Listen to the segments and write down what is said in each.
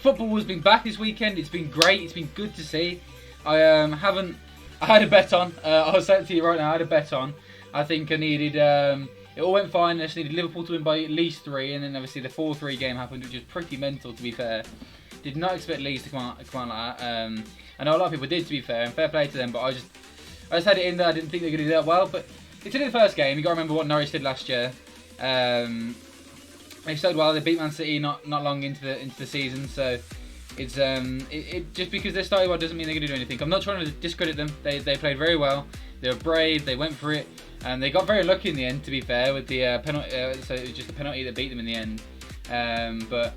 Football has been back this weekend. It's been great. It's been good to see. I had a bet on. I'll say it to you right now. I had a bet on. I think I needed. It all went fine. I just needed Liverpool to win by at least 3, and then obviously the 4-3 game happened, which was pretty mental, to be fair. Did not expect Leeds to come out like that. I know a lot of people did, to be fair, and fair play to them. But I just had it in there. I didn't think they were going to do that well. But it's only the first game. You got to remember what Norwich did last year. They started well. They beat Man City not long into the season. So it's it just because they started well doesn't mean they're going to do anything. I'm not trying to discredit them. They played very well. They were brave. They went for it. And they got very lucky in the end, to be fair, with the penalty. So it was just a penalty that beat them in the end. But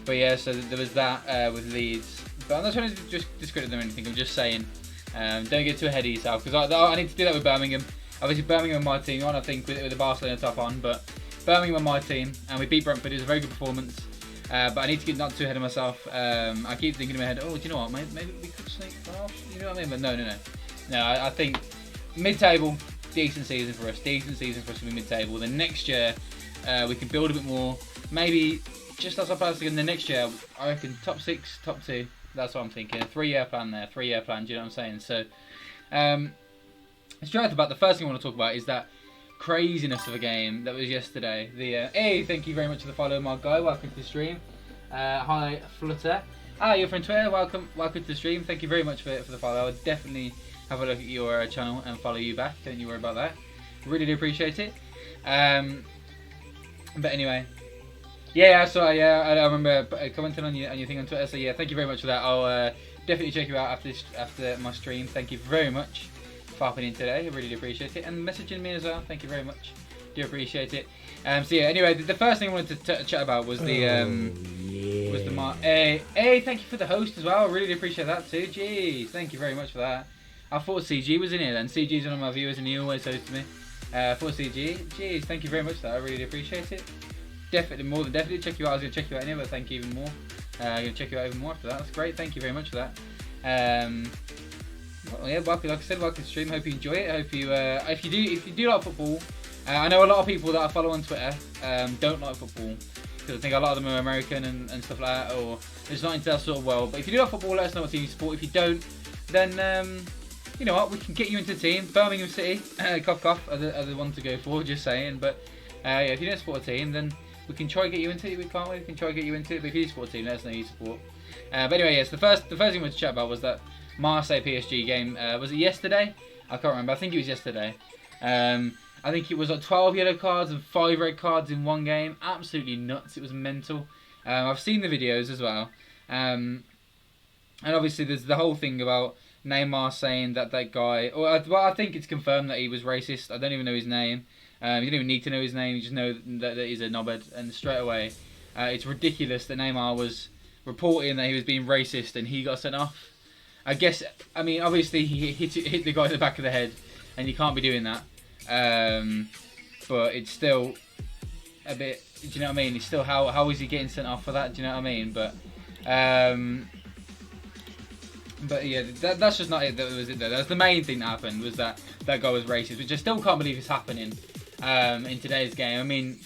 yeah, so there was that with Leeds. But I'm not trying to just discredit them or anything. I'm just saying, don't get too ahead of yourself, because I need to do that with Birmingham. Obviously, Birmingham are my team on, I think, with the Barcelona top on. But Birmingham are my team, and we beat Brentford. It was a very good performance. But I need to get not too ahead of myself. I keep thinking in my head, oh, do you know what? Maybe we could sneak off. You know what I mean? But no. No, I think mid-table. Decent season for us to be mid-table. Then next year, we can build a bit more. Maybe just as I pass again. The next year, I reckon top 6, top 2. That's what I'm thinking. A 3-year plan there. 3-year plan. Do you know what I'm saying? So, straight off the bat, the first thing I want to talk about is that craziness of a game that was yesterday. Hey, thank you very much for the follow, my guy. Welcome to the stream. Hi, Flutter. You're from Twitter. Welcome to the stream. Thank you very much for the follow. I would definitely have a look at your channel and follow you back. Don't you worry about that. Really do appreciate it. But anyway, yeah. So I remember commenting on your thing on Twitter. So yeah, thank you very much for that. I'll definitely check you out after my stream. Thank you very much for hopping in today. I really do appreciate it, and messaging me as well. Thank you very much. Do appreciate it. So yeah. Anyway, the first thing I wanted to chat about was the Hey, thank you for the host as well. I really do appreciate that too. Jeez, thank you very much for that. I thought CG was in here then. CG's one of my viewers and he always hosts me. For CG. Jeez, thank you very much for that. I really do appreciate it. Definitely, more than definitely check you out. I was going to check you out anyway, but thank you even more. I'm going to check you out even more after that. That's great. Thank you very much for that. Well, yeah, welcome, like I said, welcome to the stream. Hope you enjoy it. Hope you, if you do like football, I know a lot of people that I follow on Twitter don't like football, because I think a lot of them are American and stuff like that, or it's not into that sort of world. But if you do like football, let us know what team you support. If you don't, then you know what, we can get you into the team. Birmingham City, cough cough, are the one to go for, just saying. But yeah, if you don't support a team, then we can try to get you into it. We can try to get you into it. But if you do support a team, let us know who you support. But anyway, yes, the first thing we wanted to chat about was that Marseille PSG game. Was it yesterday? I can't remember. I think it was yesterday. I think it was like 12 yellow cards and 5 red cards in one game. Absolutely nuts. It was mental. I've seen the videos as well. And obviously there's the whole thing about Neymar saying that guy... Well, I think it's confirmed that he was racist. I don't even know his name. You don't even need to know his name. You just know that he's a knobhead. And straight away, it's ridiculous that Neymar was reporting that he was being racist and he got sent off. I guess, I mean, obviously he hit the guy in the back of the head, and you can't be doing that. But it's still a bit, do you know what I mean? It's still, how is he getting sent off for that? Do you know what I mean? But yeah, that's just not it. That was it. That's the main thing that happened, was that guy was racist, which I still can't believe is happening in today's game. I mean,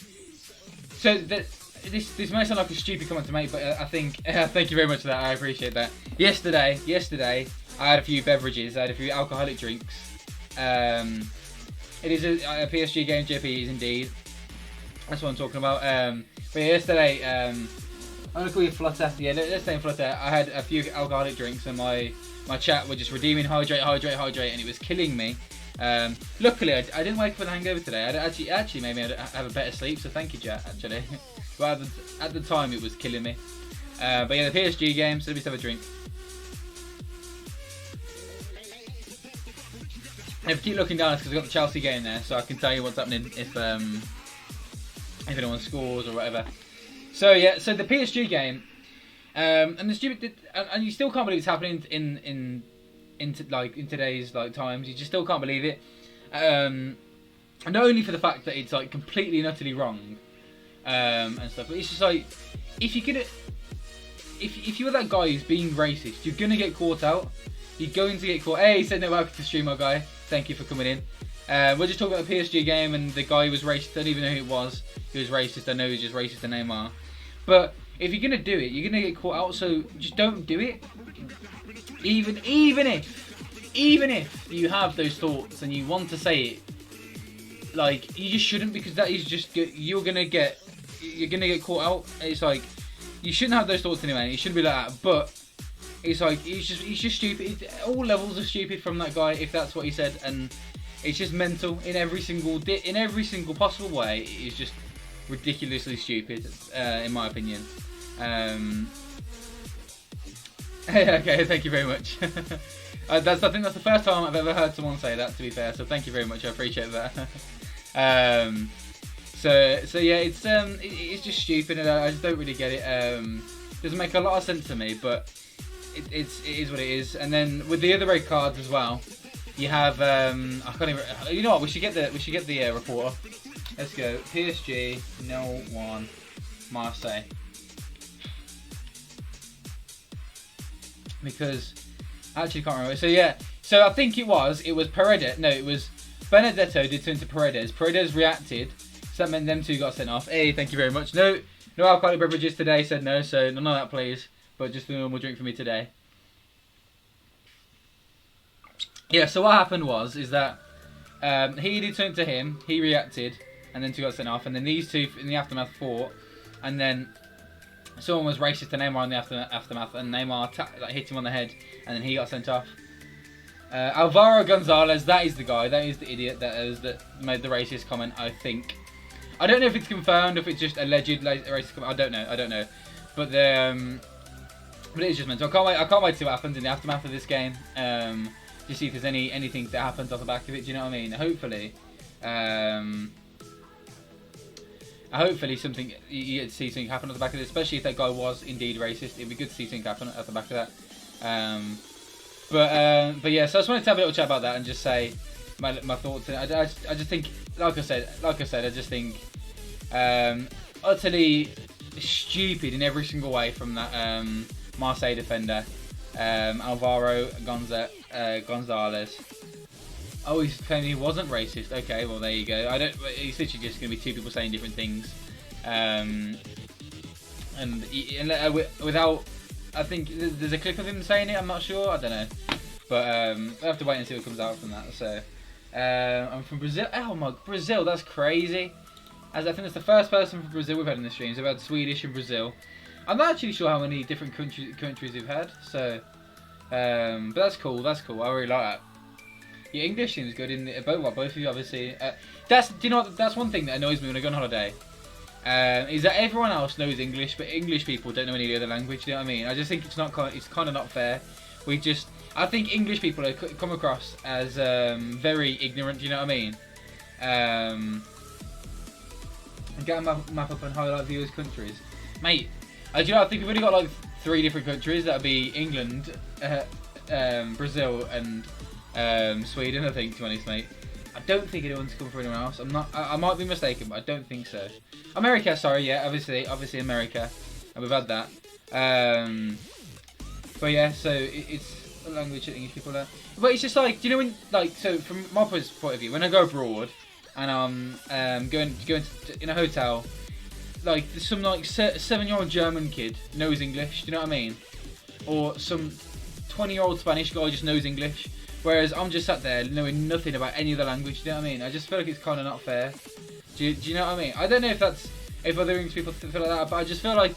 so this may sound like a stupid comment to make, but I think thank you very much for that. I appreciate that. Yesterday, I had a few beverages. I had a few alcoholic drinks. It is a PSG game. JP is indeed. That's what I'm talking about. But yesterday, I'm gonna call you Flutter. Yeah, let's say Flutter. I had a few alcoholic drinks, and my chat were just redeeming hydrate, and it was killing me. Luckily, I didn't wake up with a hangover today. Actually made me have a better sleep. So thank you, chat. Actually, but at the time it was killing me. But yeah, the PSG game. So let me just have a drink. If you keep looking down, it's because I've got the Chelsea game there, so I can tell you what's happening if anyone scores or whatever. So yeah, so the PSG game, and the stupid, and you still can't believe it's happening in today's times. You just still can't believe it, and not only for the fact that it's like completely and utterly wrong, and stuff, but it's just like if you were that guy who's being racist, you're gonna get caught out. You're going to get caught. Hey, he said no, welcome to the stream, my guy. Thank you for coming in. We're just talking about the PSG game, and the guy who was racist. I don't even know who it was. He was racist. I know he was just racist to Neymar. But if you're gonna do it, you're gonna get caught out. So just don't do it. Even if you have those thoughts and you want to say it, like, you just shouldn't, because that is just you're gonna get caught out. It's like, you shouldn't have those thoughts anyway. You shouldn't be like that. But it's like, he's just stupid. All levels are stupid from that guy, if that's what he said, and it's just mental in every single possible way. It's just ridiculously stupid, in my opinion. Okay, thank you very much. I think that's the first time I've ever heard someone say that, to be fair. So thank you very much. I appreciate that. So yeah, it's just stupid, and I just don't really get it. Doesn't make a lot of sense to me, but it is what it is. And then with the other red cards as well, you have I can't even. You know what? We should get the report. Let's go. PSG 0-1 Marseille. Because I actually can't remember. So yeah, so I think it was Paredes. No, it was Benedetto did turn to Paredes. Paredes reacted, so that meant them two got sent off. Hey, thank you very much. No alcoholic beverages today. Said no, so none of that, please. But just the normal drink for me today. Yeah. So what happened is that he did turn to him. He reacted, and then two got sent off. And then these two in the aftermath fought, and then someone was racist to Neymar in the aftermath, and Neymar hit him on the head, and then he got sent off. Alvaro Gonzalez, that is the guy, that is the idiot that made the racist comment, I think. I don't know if it's confirmed, if it's just alleged racist comment, I don't know. But it is just mental. I can't wait to see what happens in the aftermath of this game. To see if there's anything that happens off the back of it, do you know what I mean? Hopefully something, you get to see something happen at the back of it, especially if that guy was indeed racist. It'd be good to see something happen at the back of that. But yeah, so I just wanted to have a little chat about that and just say my thoughts. I just think, like I said, I just think utterly stupid in every single way from that Marseille defender, Alvaro Gonzalez. Oh, he's claiming he wasn't racist. Okay, well there you go. It's literally just going to be two people saying different things, and without. I think there's a clip of him saying it. I'm not sure. I don't know, but we'll have to wait and see what comes out from that. So, I'm from Brazil. Oh my, Brazil! That's crazy. As I think that's the first person from Brazil we've had in the stream. So we've had Swedish and Brazil. I'm not actually sure how many different countries we've had. So, but that's cool. That's cool. I really like that. Your English seems good in both of you, obviously. Do you know what, that's one thing that annoys me when I go on holiday. Is that everyone else knows English, but English people don't know any other language. Do you know what I mean? I just think it's kind of not fair. I think English people are come across as very ignorant. Do you know what I mean? Get a map up and highlight viewers' countries, mate. Do you know? I think we've only got like 3 different countries. That'd be England, Brazil, and Sweden, I think, to be honest, mate. I don't think anyone's come for anyone else. I might be mistaken, but I don't think so. America, sorry, yeah, obviously America, and we've had that. But yeah, so it's a language that English people learn. But it's just like, do you know when, like, so from my point of view, when I go abroad and I'm going in a hotel, like some like 7-year-old German kid knows English. Do you know what I mean? Or some 20-year-old Spanish guy just knows English. Whereas I'm just sat there knowing nothing about any other language. Do you know what I mean? I just feel like it's kind of not fair. Do you know what I mean? I don't know if other English people feel like that, but I just feel like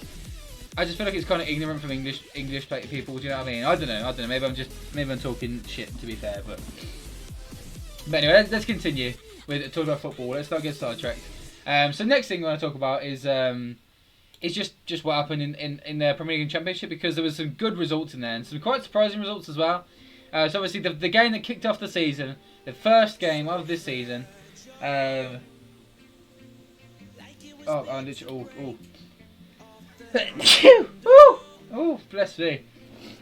it's kind of ignorant from English people. Do you know what I mean? I don't know. Maybe I'm talking shit, to be fair. But anyway, let's continue with talking about football. Let's not get sidetracked. So next thing I want to talk about is just what happened in the Premier League and Championship, because there was some good results in there and some quite surprising results as well. So obviously the game that kicked off the season, the first game of this season. Oh, bless me.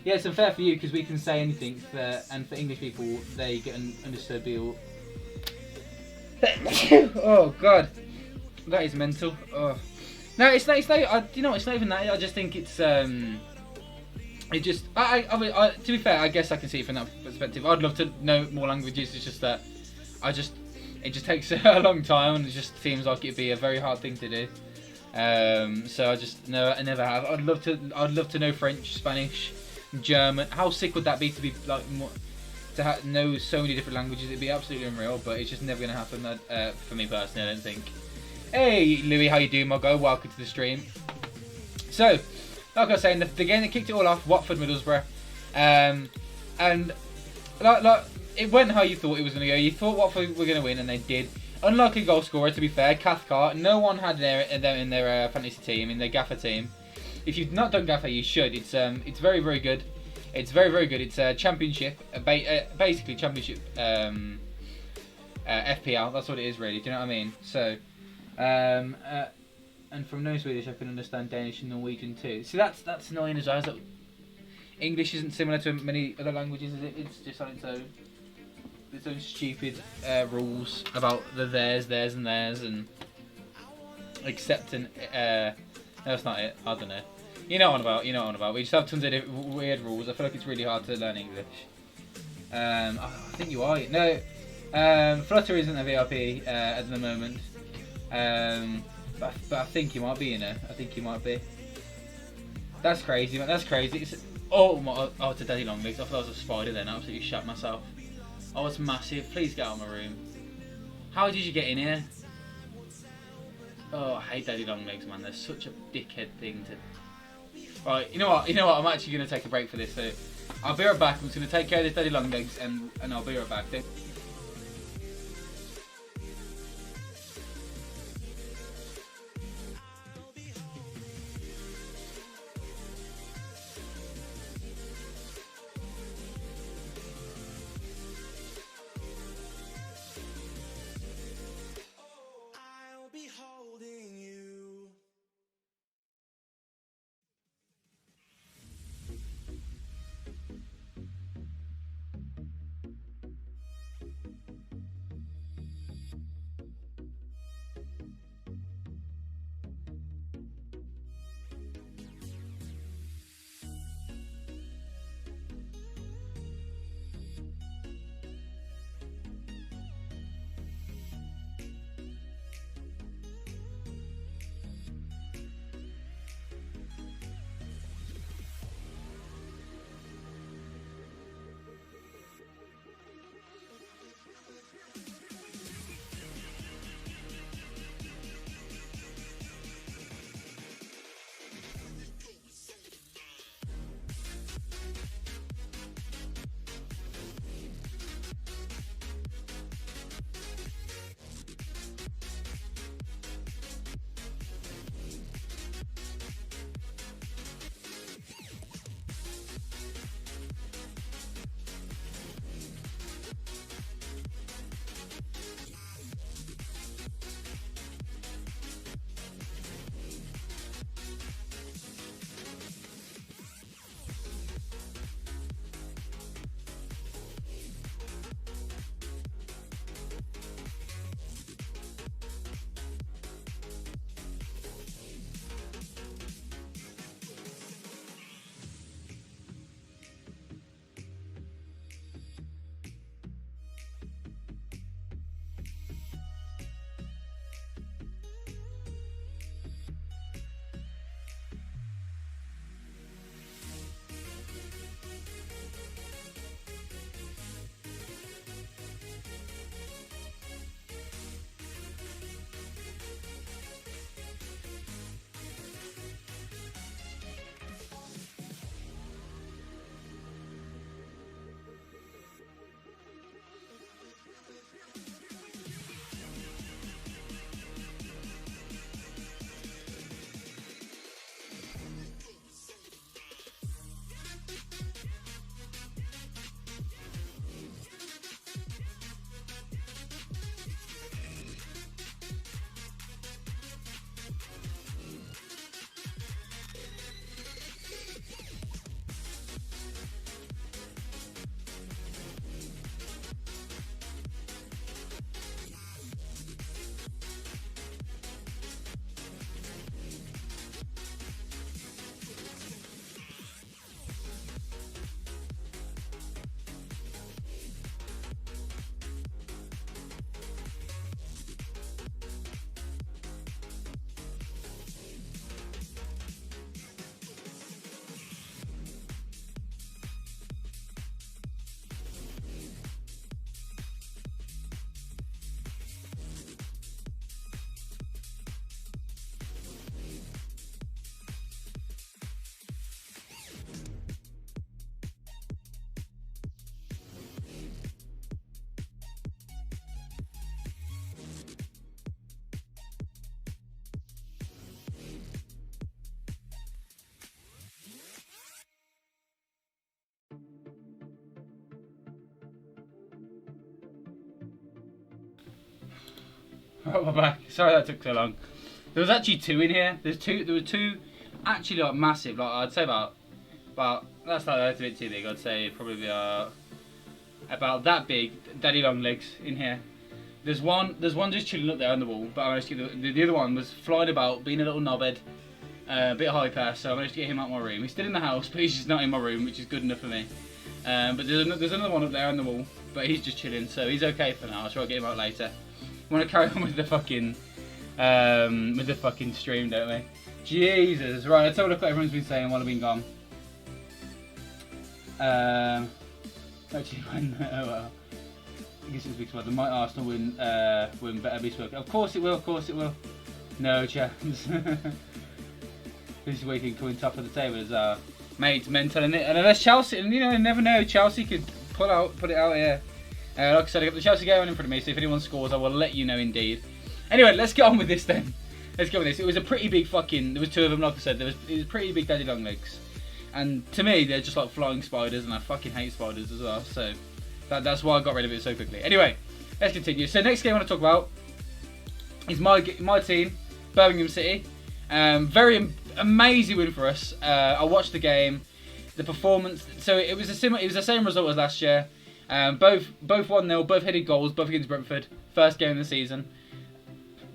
Yeah, it's unfair for you because we can say anything, and for English people they get understood. Oh God, that is mental. Oh. No, it's not. You know, it's not even that. I just think it's It just, to be fair, I guess I can see it from that perspective. I'd love to know more languages. It's just that it just takes a long time, and it just seems like it'd be a very hard thing to do. So I never have. I'd love to know French, Spanish, German. How sick would that be to be like to know so many different languages? It'd be absolutely unreal. But it's just never gonna happen for me personally. I don't think. Hey Louis, how you doing, my guy? Welcome to the stream. So, like I was saying, the game that kicked it all off, Watford Middlesbrough, and like it went how you thought it was gonna go. You thought Watford were gonna win, and they did. Unlucky goal scorer, to be fair, Cathcart. No one had them in their fantasy team, in their Gaffer team. If you've not done Gaffer, you should. It's very, very good. It's very, very good. It's a championship, basically championship FPL. That's what it is, really. Do you know what I mean? So, and from no Swedish, I can understand Danish and Norwegian too. See, that's annoying as well. Is that English isn't similar to many other languages, is it? It's just on its own. Its own stupid rules about the theirs, and theirs, and accepting. No, that's not it. I don't know. You know what I'm about. We just have tons of weird rules. I feel like it's really hard to learn English. I think you are. No, Flutter isn't a VIP at the moment. But I think you might be. I think you might be. That's crazy, man. That's crazy. It's a daddy long legs. I thought I was a spider then. I absolutely shot myself. Oh, it's massive. Please get out of my room. How did you get in here? Oh, I hate daddy long legs, man. They're such a dickhead thing to... Right, you know what? I'm actually going to take a break for this. So I'll be right back. I'm just going to take care of this daddy long legs and I'll be right back. Right, we're back. Sorry that took so long. There was actually 2 in here. There were two actually like massive. Like I'd say about that's a bit too big. I'd say probably about that big daddy long legs in here. There's one just chilling up there on the wall, but I managed to get the other one was flying about, being a little knobhead, a bit hyper, so I managed to get him out of my room. He's still in the house, but he's just not in my room, which is good enough for me. But there's another one up there on the wall, but he's just chilling, so he's okay for now. I'll try to get him out later. We want to carry on with the fucking stream, don't we? Jesus, right, let's have a look at what everyone's been saying while I've been gone. Actually, oh well. I guess it's because well, might Arsenal win better be spoken. Of course it will, of course it will. No chance. This week can come in top of the table as well. Mate, it's mental, isn't it? And unless Chelsea, and you know, you never know, Chelsea could put it out here. Like I said, I got the Chelsea game on in front of me, so if anyone scores, I will let you know indeed. Anyway, let's get on with this then. Let's go with this. It was a pretty big fucking, there was 2 of them, like I said, it was pretty big daddy long legs. And to me, they're just like flying spiders, and I fucking hate spiders as well, so that's why I got rid of it so quickly. Anyway, let's continue. So next game I want to talk about is my team, Birmingham City. Very amazing win for us. I watched the game, the performance. So it was the same result as last year. Both 1-0, both headed goals, both against Brentford. First game of the season.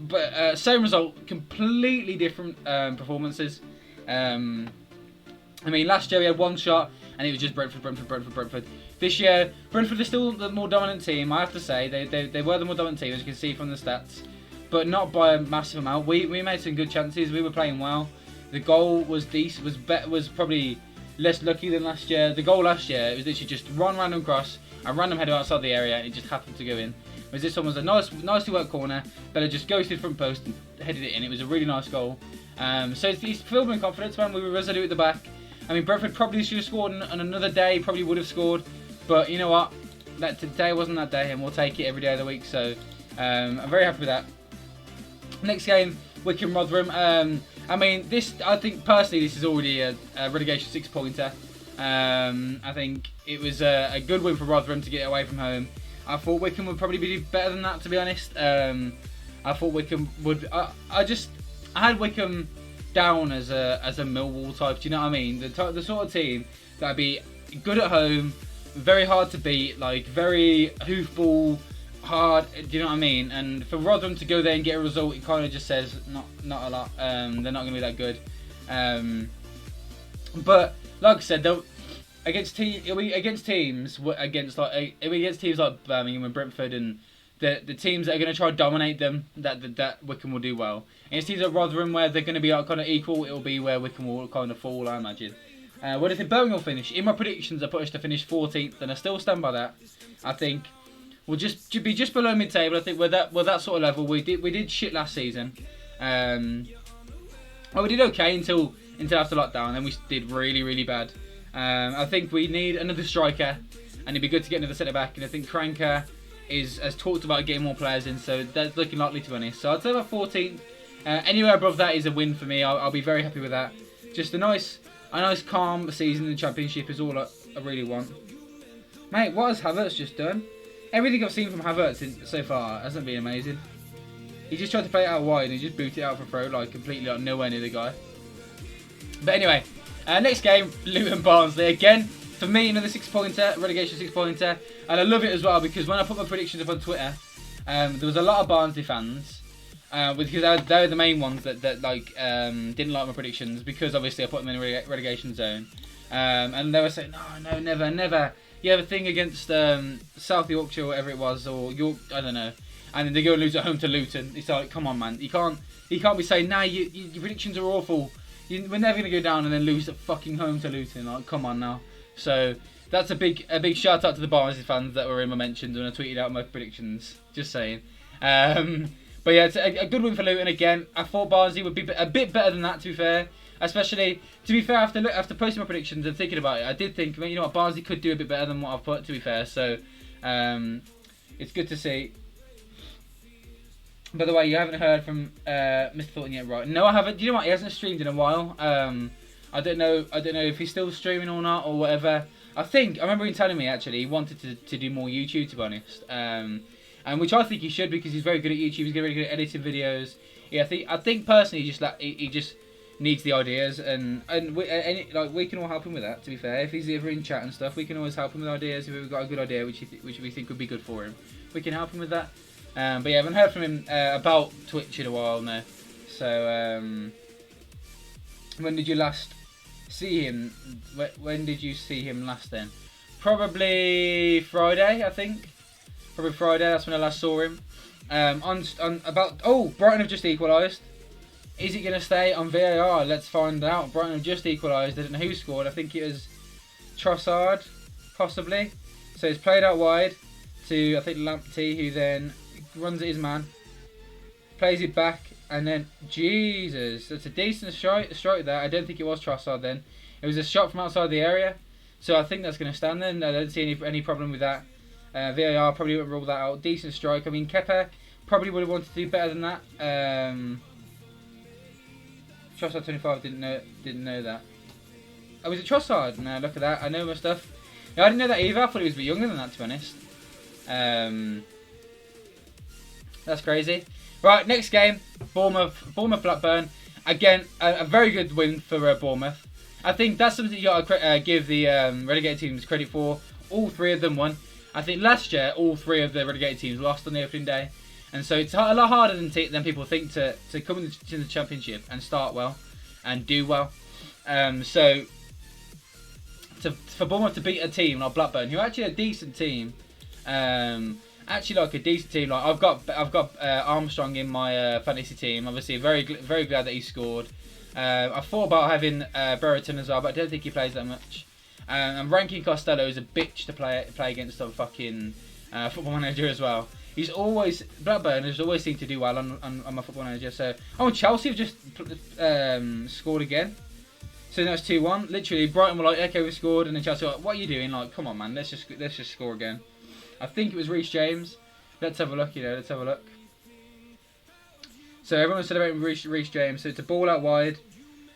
But same result, completely different performances. I mean, last year we had 1 shot, and it was just Brentford. This year, Brentford is still the more dominant team, I have to say. They were the more dominant team, as you can see from the stats. But not by a massive amount. We made some good chances, we were playing well. The goal was decent, was probably less lucky than last year. The goal last year, it was literally just one random cross, a random header outside the area, and it just happened to go in. Whereas this one was a nicely worked corner, Bella just goes to the front post and headed it in. It was a really nice goal. So it's filled me with confidence, man. We were resolute at the back. I mean, Brentford probably should have scored on another day, probably would have scored. But you know what? That today wasn't that day, and we'll take it every day of the week. So I'm very happy with that. Next game, Wycombe Rotherham. I mean, I think personally this is already a relegation 6-pointer. I think it was a good win for Rotherham to get away from home. I thought Wycombe would probably be better than that, to be honest. I thought Wycombe would. I had Wycombe down as a Millwall type. Do you know what I mean? The sort of team that'd be good at home, very hard to beat, like very hoofball, hard. Do you know what I mean? And for Rotherham to go there and get a result, it kind of just says not a lot. They're not going to be that good. But like I said, against teams like Birmingham and Brentford and the teams that are going to try to dominate them, that Wycombe will do well. And it's teams like Rotherham where they're going to be kind of equal. It will be where Wycombe will kind of fall, I imagine. Where do you think Birmingham will finish? In my predictions, I put us to finish 14th, and I still stand by that. I think we'll just be just below mid-table. I think we're that sort of level. We did shit last season. Well, we did okay until after lockdown, and then we did really, really bad. I think we need another striker, and it'd be good to get another centre back. And I think Kranker has talked about getting more players in, so that's looking likely to be honest. So I'd say about 14th. Anywhere above that is a win for me. I'll be very happy with that. Just a nice calm season in the Championship is all I really want. Mate, what has Havertz just done? Everything I've seen from Havertz so far hasn't been amazing. He just tried to play it out wide and he just booted it out for throw, like completely like nowhere near the guy. But anyway, next game, Luton Barnsley. Again, for me, another 6-pointer, relegation 6-pointer. And I love it as well because when I put my predictions up on Twitter, there was a lot of Barnsley fans. Because they were the main ones that didn't like my predictions because obviously I put them in a relegation zone. And they were saying, no, never. You have a thing against South Yorkshire or whatever it was, or York, I don't know. And then they go and lose at home to Luton. It's like, come on, man. You can't be saying, nah, your predictions are awful. We're never going to go down and then lose at fucking home to Luton. Like, come on now. So that's a big shout out to the Barnsley fans that were in my mentions when I tweeted out my predictions. Just saying. But yeah, it's a good win for Luton again. I thought Barnsley would be a bit better than that, to be fair. Especially, to be fair, after posting my predictions and thinking about it, I did think, you know what, Barnsley could do a bit better than what I've put, to be fair. So, it's good to see. By the way, you haven't heard from Mr. Thornton yet, right? No, I haven't. Do you know what? He hasn't streamed in a while. I don't know if he's still streaming or not or whatever. I remember him telling me actually he wanted to do more YouTube, to be honest. which I think he should because he's very good at YouTube. He's very good at editing videos. Yeah, I think personally, he just needs the ideas, and we can all help him with that. To be fair, if he's ever in chat and stuff, we can always help him with ideas. If we've got a good idea which we think would be good for him, we can help him with that. But yeah, I haven't heard from him about Twitch in a while now. So when did you last see him? When did you see him last then? Probably Friday, I think. Probably Friday, that's when I last saw him. Brighton have just equalised. Is it going to stay on VAR? Let's find out. Brighton have just equalised. I don't know who scored. I think it was Trossard, possibly. So it's played out wide to, I think, Lamptey, who then runs at his man. Plays it back, and then, Jesus, that's a decent strike there. I don't think it was Trossard then. It was a shot from outside the area. So I think that's going to stand then. I don't see any problem with that. VAR probably won't rule that out. Decent strike. I mean, Kepa probably would have wanted to do better than that. Trossard 25 didn't know that. Oh, was it Trossard? No, look at that. I know my stuff. Yeah, I didn't know that either. I thought he was a bit younger than that, to be honest. That's crazy. Right, next game, Bournemouth Blackburn. Again, a very good win for Bournemouth. I think that's something you got to give the relegated teams credit for. All three of them won. I think last year, all three of the relegated teams lost on the opening day. And so it's a lot harder than people think to come into the Championship and start well and do well. So for Bournemouth to beat a team like Blackburn, who are actually a decent team, Like I've got Armstrong in my fantasy team. Obviously, very glad that he scored. I thought about having Brereton as well, but I don't think he plays that much. And ranking Costello is a bitch to play against on fucking Football Manager as well. Blackburn has always seemed to do well on my Football Manager. So Chelsea have just scored again. So that's 2-1. Literally, Brighton were like, okay, we scored, and then Chelsea were like, what are you doing? Like, come on, man, let's just score again. I think it was Reece James. Let's have a look. Let's have a look. So everyone's celebrating Reece James. So it's a ball out wide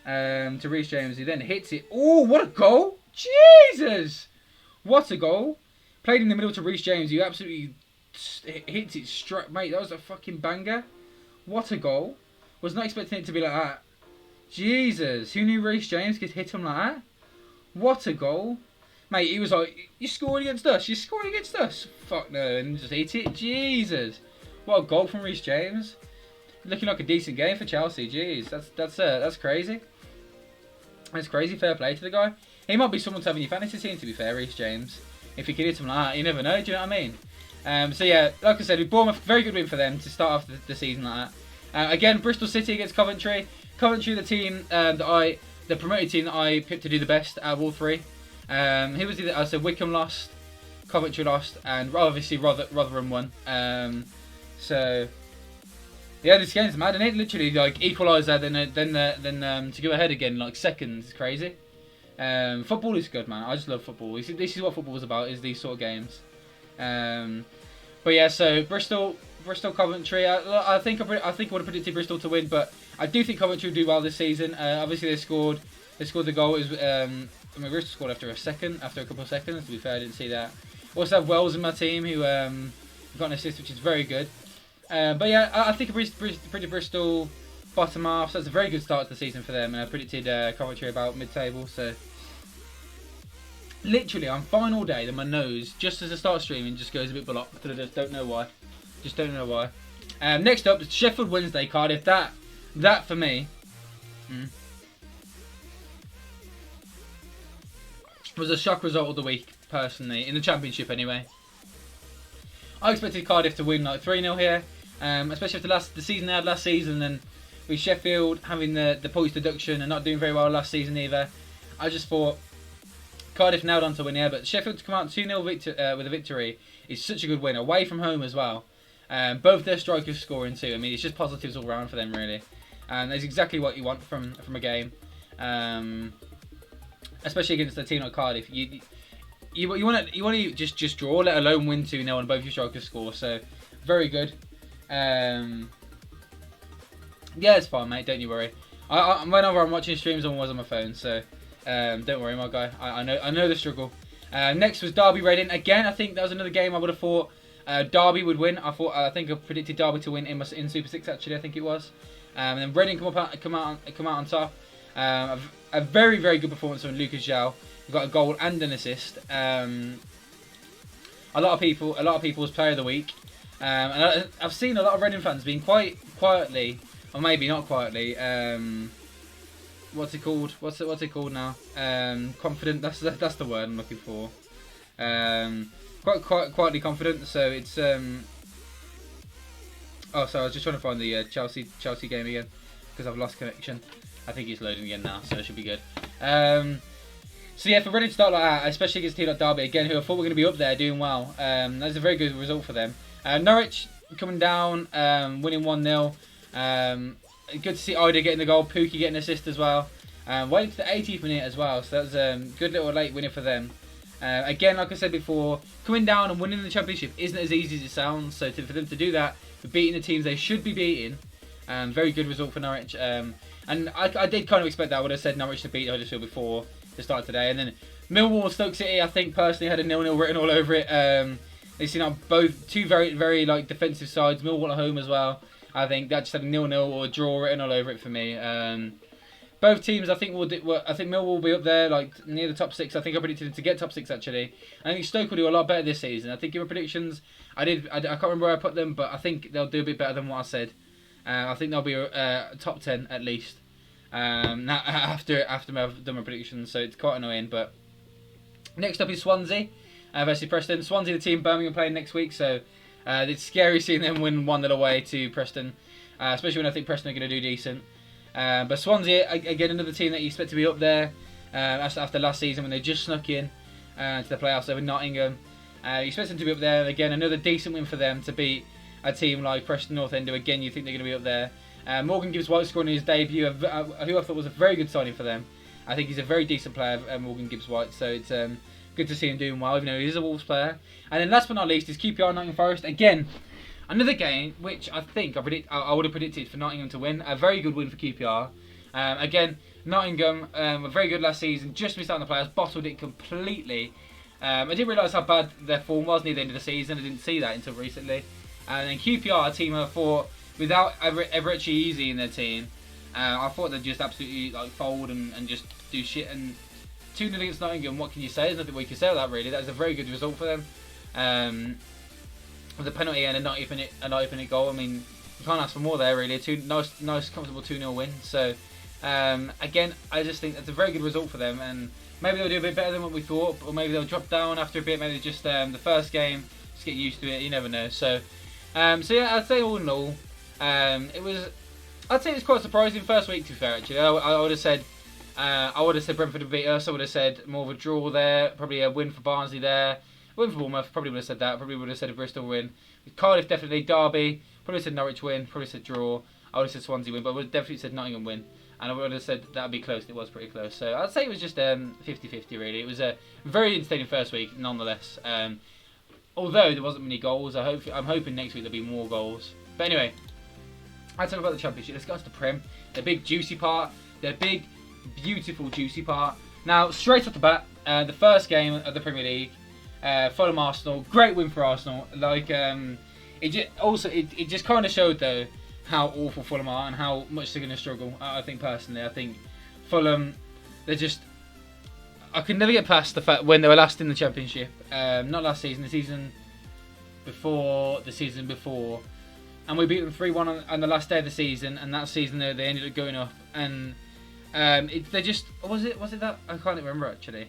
to Reece James. He then hits it. Oh, what a goal! Jesus, what a goal! Played in the middle to Reece James. He absolutely hits it straight, mate. That was a fucking banger. What a goal! Was not expecting it to be like that. Jesus, who knew Reece James could hit him like that? What a goal! Mate, he was like, you're scoring against us, you're scoring against us. Fuck no, and just hit it. Jesus. What a goal from Reece James. Looking like a decent game for Chelsea. Jeez, that's crazy. That's crazy. Fair play to the guy. He might be someone to have in your fantasy team, to be fair, Reece James. If he could hit him like that, you never know, do you know what I mean? So yeah, like I said, with Bournemouth, very good win for them to start off the season like that. Again, Bristol City against Coventry. Coventry, the team the promoted team that I picked to do the best out of all three. Who was I said Wickham lost, Coventry lost, and obviously Rotherham won. So yeah, this game's mad, and it literally like equaliser, then to go ahead again like seconds is crazy. Football is good, man. I just love football. This is what football is about, is these sort of games. But yeah, so Bristol Coventry. I think I would have predicted Bristol to win, but I do think Coventry will do well this season. Obviously they scored the goal. It was Bristol scored after a couple of seconds. To be fair, I didn't see that. Also have Wells in my team who got an assist, which is very good. But yeah, I think Bristol bottom half. So that's a very good start to the season for them. And I predicted Coventry about mid-table. So literally on final day, then my nose, just as I start streaming, just goes a bit blocked. I just don't know why. Next up, Sheffield Wednesday, Cardiff. That for me was a shock result of the week, personally, in the Championship anyway. I expected Cardiff to win like 3-0 here, especially after the season they had last season, and with Sheffield having the points deduction and not doing very well last season either. I just thought Cardiff nailed on to win here, but Sheffield to come out 2-0 with a victory is such a good win, away from home as well. Both their strikers scoring too. I mean, it's just positives all round for them, really. And that's exactly what you want from a game, especially against a team like Cardiff. You want to just draw, let alone win 2-0, and both your strikers score. So very good. Yeah, it's fine, mate. Don't you worry. Whenever I'm watching streams, I'm always on my phone. So don't worry, my guy. I know the struggle. Next was Derby Reading. Again, I think that was another game I would have thought Derby would win. I think I predicted Derby to win in Super 6 actually. I think it was. And then Reading come out on top. A very good performance from Lucas João. He got a goal and an assist. A lot of people's player of the week. And I've seen a lot of Reading fans being quite quietly, or maybe not quietly. What's it called? What's it called now? Confident. That's the word I'm looking for. Quite quietly confident. So it's Oh, sorry. I was just trying to find the Chelsea game again because I've lost connection. I think it's loading again now, so it should be good. So yeah, for Reading to start like that, especially against a team like Derby again, who I thought were going to be up there doing well. That's a very good result for them. Norwich coming down, winning 1-0. Good to see Ida getting the goal, Pookie getting an assist as well. Waiting to the 80th minute as well, so that was a good little late winner for them. Again, like I said before, coming down and winning the championship isn't as easy as it sounds. So for them to do that, for beating the teams they should be beating, very good result for Norwich. And I did kind of expect that. I would have said Norwich to beat Huddersfield before the start today. And then Millwall and Stoke City, I think personally had a 0-0 written all over it. They seem like both two very like defensive sides. Millwall at home as well. I think that just had a 0-0 or a draw written all over it for me. Both teams, I think Millwall will be up there, like near the top 6. I think I predicted them to get top 6 actually. I think Stoke will do a lot better this season. I think in my predictions, I can't remember where I put them, but I think they'll do a bit better than what I said. I think they'll be top 10 at least. After I've done my predictions, so it's quite annoying. But next up is Swansea versus Preston. Swansea, the team Birmingham playing next week, so it's scary seeing them win 1-0 away to Preston, especially when I think Preston are going to do decent. But Swansea, again, another team that you expect to be up there after last season when they just snuck in to the playoffs over Nottingham. You expect them to be up there. Again, another decent win for them to beat a team like Preston North End, who again you think they're going to be up there. Morgan Gibbs-White scoring his debut, who I thought was a very good signing for them. I think he's a very decent player, Morgan Gibbs-White, so it's good to see him doing well, even though he is a Wolves player. And then last but not least is QPR Nottingham Forest. Again, another game which I think I would have predicted for Nottingham to win. A very good win for QPR. Again, Nottingham were very good last season, just missed out on the playoffs, bottled it completely. I didn't realise how bad their form was near the end of the season. I didn't see that until recently. And then QPR, a team I thought, without Eberechi in their team, I thought they'd just absolutely like fold and just do shit. And 2-0 against Nottingham, what can you say? There's nothing we can say about that really. That was a very good result for them. With a penalty and a 90th minute goal, I mean, you can't ask for more there really. Nice comfortable 2-0 win. So again, I just think that's a very good result for them, and maybe they'll do a bit better than what we thought, or maybe they'll drop down after a bit. Maybe just the first game, just get used to it. You never know. So yeah, I'd say all in all, I'd say it was quite surprising first week. To be fair, actually, I would have said Brentford would beat us. I would have said more of a draw there, probably a win for Barnsley there. Win for Bournemouth, probably would have said that. Probably would have said a Bristol win. Cardiff definitely. Derby, probably said Norwich win. Probably said draw. I would have said Swansea win, but I would have definitely said Nottingham win. And I would have said that would be close. It was pretty close. So I'd say it was just 50-50 really. It was a very entertaining first week nonetheless. Although there wasn't many goals, I'm hoping next week there'll be more goals. But anyway, let's talk about the Championship. Let's go to the Prem. The big juicy part. The big, beautiful juicy part. Now, straight off the bat, the first game of the Premier League. Fulham Arsenal, great win for Arsenal. Like it just kind of showed though how awful Fulham are and how much they're going to struggle. I think personally, I think Fulham, I could never get past the fact when they were last in the Championship. Not last season, the season before, and we beat them 3-1 on the last day of the season. And that season they ended up going up. And they just was it that I can't remember actually.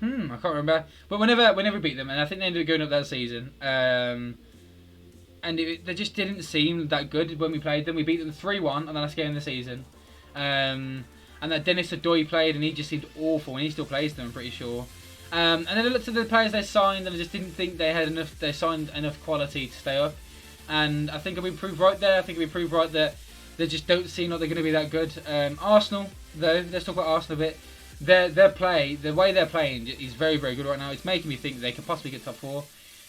I can't remember. But whenever we beat them, and I think they ended up going up that season, and they just didn't seem that good when we played them. We beat them 3-1 on the last game of the season. And that Dennis Adoy played, and he just seemed awful, and he still plays them, I'm pretty sure. And then I looked at the players they signed, and I just didn't think they signed enough quality to stay up. And I think we proved right there. I think we proved right that they just don't seem like they're going to be that good. Arsenal, though, let's talk about Arsenal a bit. Their play, the way they're playing is very, very good right now. It's making me think they could possibly get top 4.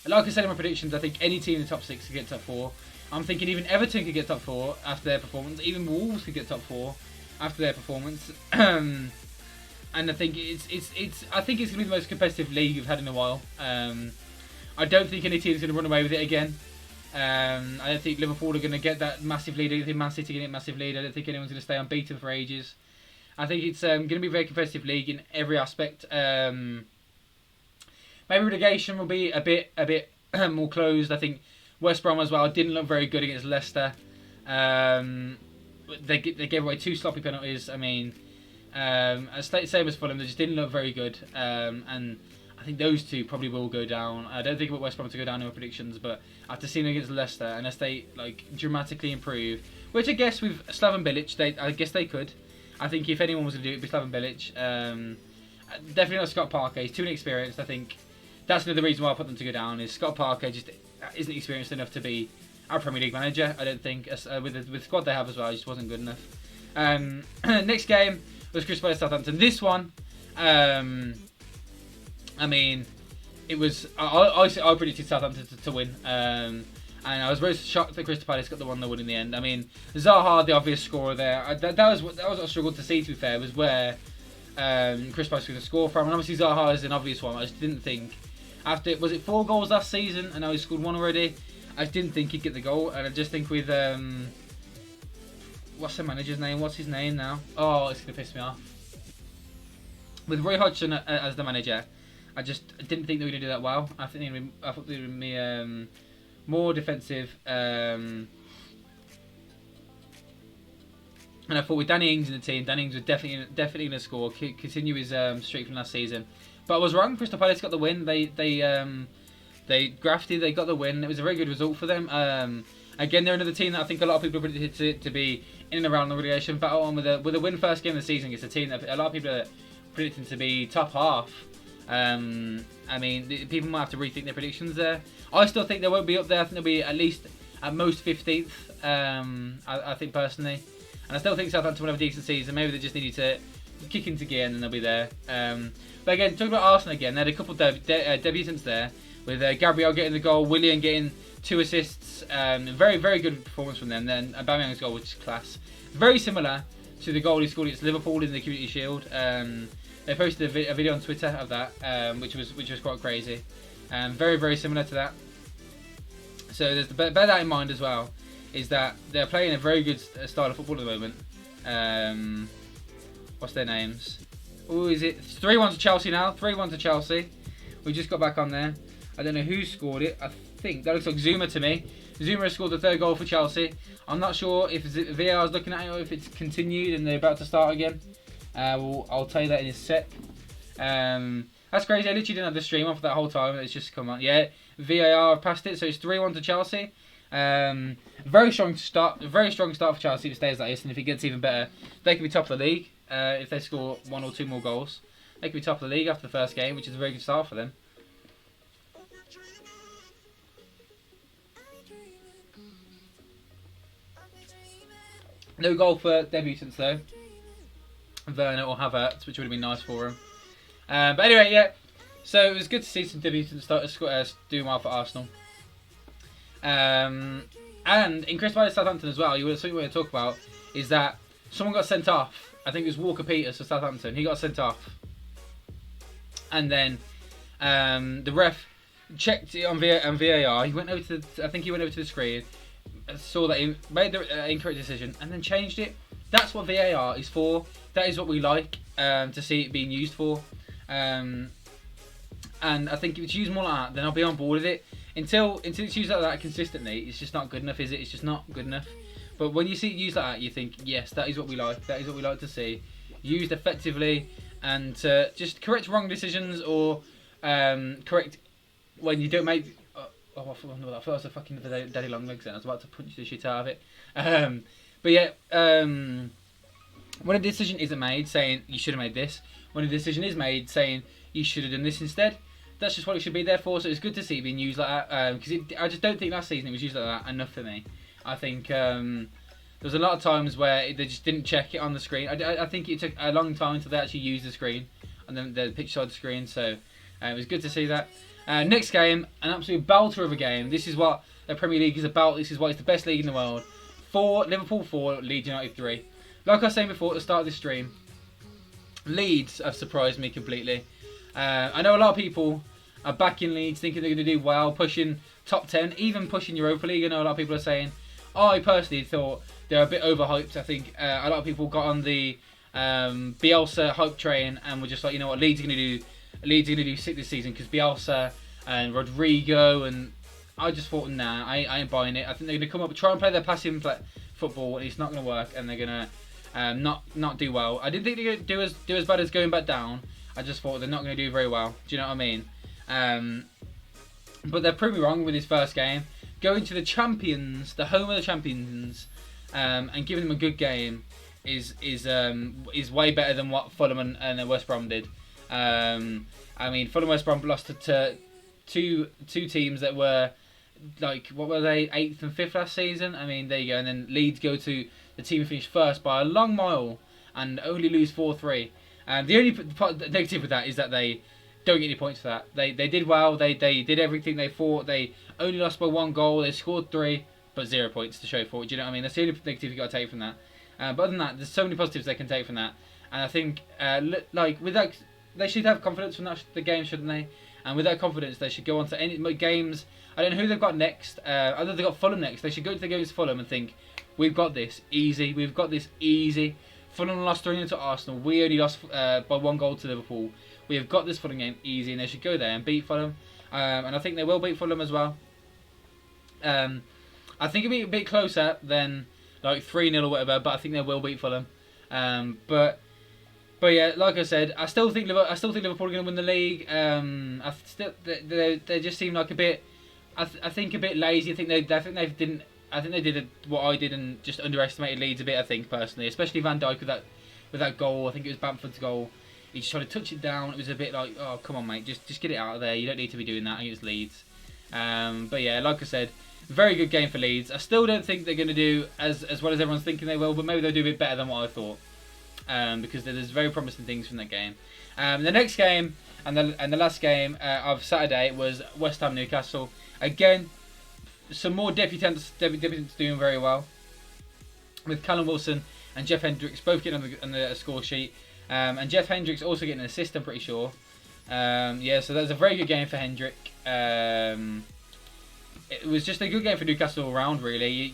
Like I said in my predictions, I think any team in the top 6 could get top 4. I'm thinking even Everton could get top 4 after their performance. Even Wolves could get top 4 after their performance. and I think I think it's gonna be the most competitive league we've had in a while. I don't think any team's gonna run away with it again. I don't think Liverpool are going to get that massive lead. I don't think Man City are going to get a massive lead. I don't think anyone's going to stay unbeaten for ages. I think it's going to be a very competitive league in every aspect. Maybe relegation will be a bit more closed. I think West Brom as well didn't look very good against Leicester. They gave away 2 sloppy penalties. I mean, same as Fulham, they just didn't look very good. And I think those 2 probably will go down. I don't think about West Brom to go down in my predictions, but after seeing them against Leicester, unless they like dramatically improve, which I guess with Slaven Bilic, I guess they could. I think if anyone was going to do it, it'd be Slaven Bilic. Definitely not Scott Parker. He's too inexperienced. I think that's another reason why I put them to go down. Is Scott Parker just isn't experienced enough to be our Premier League manager. I don't think with the squad they have as well, he just wasn't good enough. Next game was Crystal Palace Southampton. This one. I mean, it was. I predicted Southampton to win, and I was very shocked that Crystal Palace got the 1-0 win in the end. I mean, Zaha, the obvious scorer there. That was what I struggled to see. To be fair, was where Crystal Palace was going to score from, and obviously Zaha is an obvious one. I just didn't think was it 4 goals last season, and now he's scored 1 already. I just didn't think he'd get the goal, and I just think with what's the manager's name? What's his name now? Oh, it's going to piss me off. With Roy Hodgson as the manager, I just didn't think they were going to do that well. I thought they were going to be more defensive. And I thought with Danny Ings in the team, Danny Ings was definitely going to score, continue his streak from last season. But I was wrong. Crystal Palace got the win. They grafted. They got the win. It was a very good result for them. Again, they're another team that I think a lot of people predicted to be in and around the relegation battle. And with a win first game of the season, it's a team that a lot of people are predicting to be top half. I mean, people might have to rethink their predictions there. I still think they won't be up there. I think they'll be at least, at most, 15th. I think personally, and I still think Southampton will have a decent season. Maybe they just needed to kick into gear and then they'll be there. But again, talking about Arsenal again, they had a couple of debutants there with Gabriel getting the goal, Willian getting 2 assists. Very, very good performance from them. Then Aubameyang's goal, which is class. Very similar to the goal he scored against Liverpool in the Community Shield. They posted a video on Twitter of that, which was quite crazy. Very, very similar to that. So there's bear that in mind as well, is that they're playing a very good style of football at the moment. What's their names? Oh, is it 3-1 to Chelsea now? 3-1 to Chelsea. We just got back on there. I don't know who scored it. I think that looks like Zuma to me. Zuma has scored the 3rd goal for Chelsea. I'm not sure if VAR is looking at it or if it's continued and they're about to start again. I'll tell you that in a sec. That's crazy. I literally didn't have the stream on for that whole time. It's just come on. Yeah, VAR have passed it, so it's 3-1 to Chelsea. Very strong start. Very strong start for Chelsea if it stays like this, and if it gets even better, they could be top of the league. If they score 1 or 2 more goals, they could be top of the league after the first game, which is a very good start for them. No goal for debutants though. Werner or Havertz, which would have been nice for him. But anyway, yeah. So it was good to see some debutants start doing well for Arsenal. And in Crystal Palace Southampton as well, something we want to talk about is that someone got sent off. I think it was Walker Peters for Southampton. He got sent off, and then the ref checked it on VAR. He went over to the screen, saw that he made the incorrect decision, and then changed it. That's what VAR is for. That is what we like to see it being used for. And I think if it's used more like that, then I'll be on board with it. Until it's used like that consistently, it's just not good enough, is it? It's just not good enough. But when you see it used like that, you think, yes, that is what we like. That is what we like to see. Used effectively and just correct wrong decisions or correct when you don't make... I thought it was a fucking daddy long legs then. I was about to punch the shit out of it. But yeah, when a decision isn't made saying you should have made this, when a decision is made saying you should have done this instead, that's just what it should be there for. So it's good to see it being used like that, because I just don't think last season it was used like that enough for me. I think there was a lot of times where they just didn't check it on the screen. I think it took a long time until they actually used the screen and then the picture side of the screen. So it was good to see that. Next game, an absolute belter of a game. This is what the Premier League is about. This is why it's the best league in the world. Liverpool 4, Leeds United 3. Like I was saying before at the start of this stream, Leeds have surprised me completely. I know a lot of people are backing Leeds, thinking they're going to do well, pushing top 10, even pushing Europa League. I know a lot of people are saying. I personally thought they're a bit overhyped. I think a lot of people got on the Bielsa hype train and were just like, you know what, Leeds are going to do sick this season because Bielsa and Rodrigo, and I just thought, nah, I ain't buying it. I think they're going to come up and try and play their passing football, and it's not going to work, and they're going to not do well. I didn't think they're going to do as bad as going back down. I just thought they're not going to do very well. Do you know what I mean? But they're proved me wrong with his first game. Going to the champions, the home of the champions, and giving them a good game is way better than what Fulham and West Brom did. I mean, Fulham and West Brom lost to two teams that were, like, what were they, 8th and 5th last season? I mean, there you go. And then Leeds go to the team who finished first by a long mile and only lose 4-3. And the only negative with that is that they don't get any points for that. They did well. They did everything they thought. They only lost by 1 goal. They scored 3, but 0 points to show for it. Do you know what I mean? That's the only negative you got to take from that. But other than that, there's so many positives they can take from that. And I think, like with that, they should have confidence from the game, shouldn't they? And with that confidence, they should go on to any games. I don't know who they've got next. I know they've got Fulham next. They should go to the games to Fulham and think, we've got this easy. We've got this easy. Fulham lost 3-0 to Arsenal. We only lost by 1 goal to Liverpool. We have got this Fulham game easy, and they should go there and beat Fulham. And I think they will beat Fulham as well. I think it'll be a bit closer than like 3-0 or whatever, but I think they will beat Fulham. But yeah, like I said, I still think Liverpool are going to win the league. They just seem like a bit. I think a bit lazy. I think they did what I did and just underestimated Leeds a bit. I think personally, especially Van Dijk with that goal. I think it was Bamford's goal. He just tried to touch it down. It was a bit like, oh, come on, mate, just get it out of there. You don't need to be doing that against Leeds. But yeah, like I said, very good game for Leeds. I still don't think they're going to do as well as everyone's thinking they will, but maybe they'll do a bit better than what I thought. Because there's very promising things from that game. The next game and the last game of Saturday was West Ham Newcastle. Again, some more debutants doing very well, with Callum Wilson and Jeff Hendricks both getting on the score sheet. And Jeff Hendricks also getting an assist, I'm pretty sure. Yeah, so that was a very good game for Hendrick. It was just a good game for Newcastle all round, really.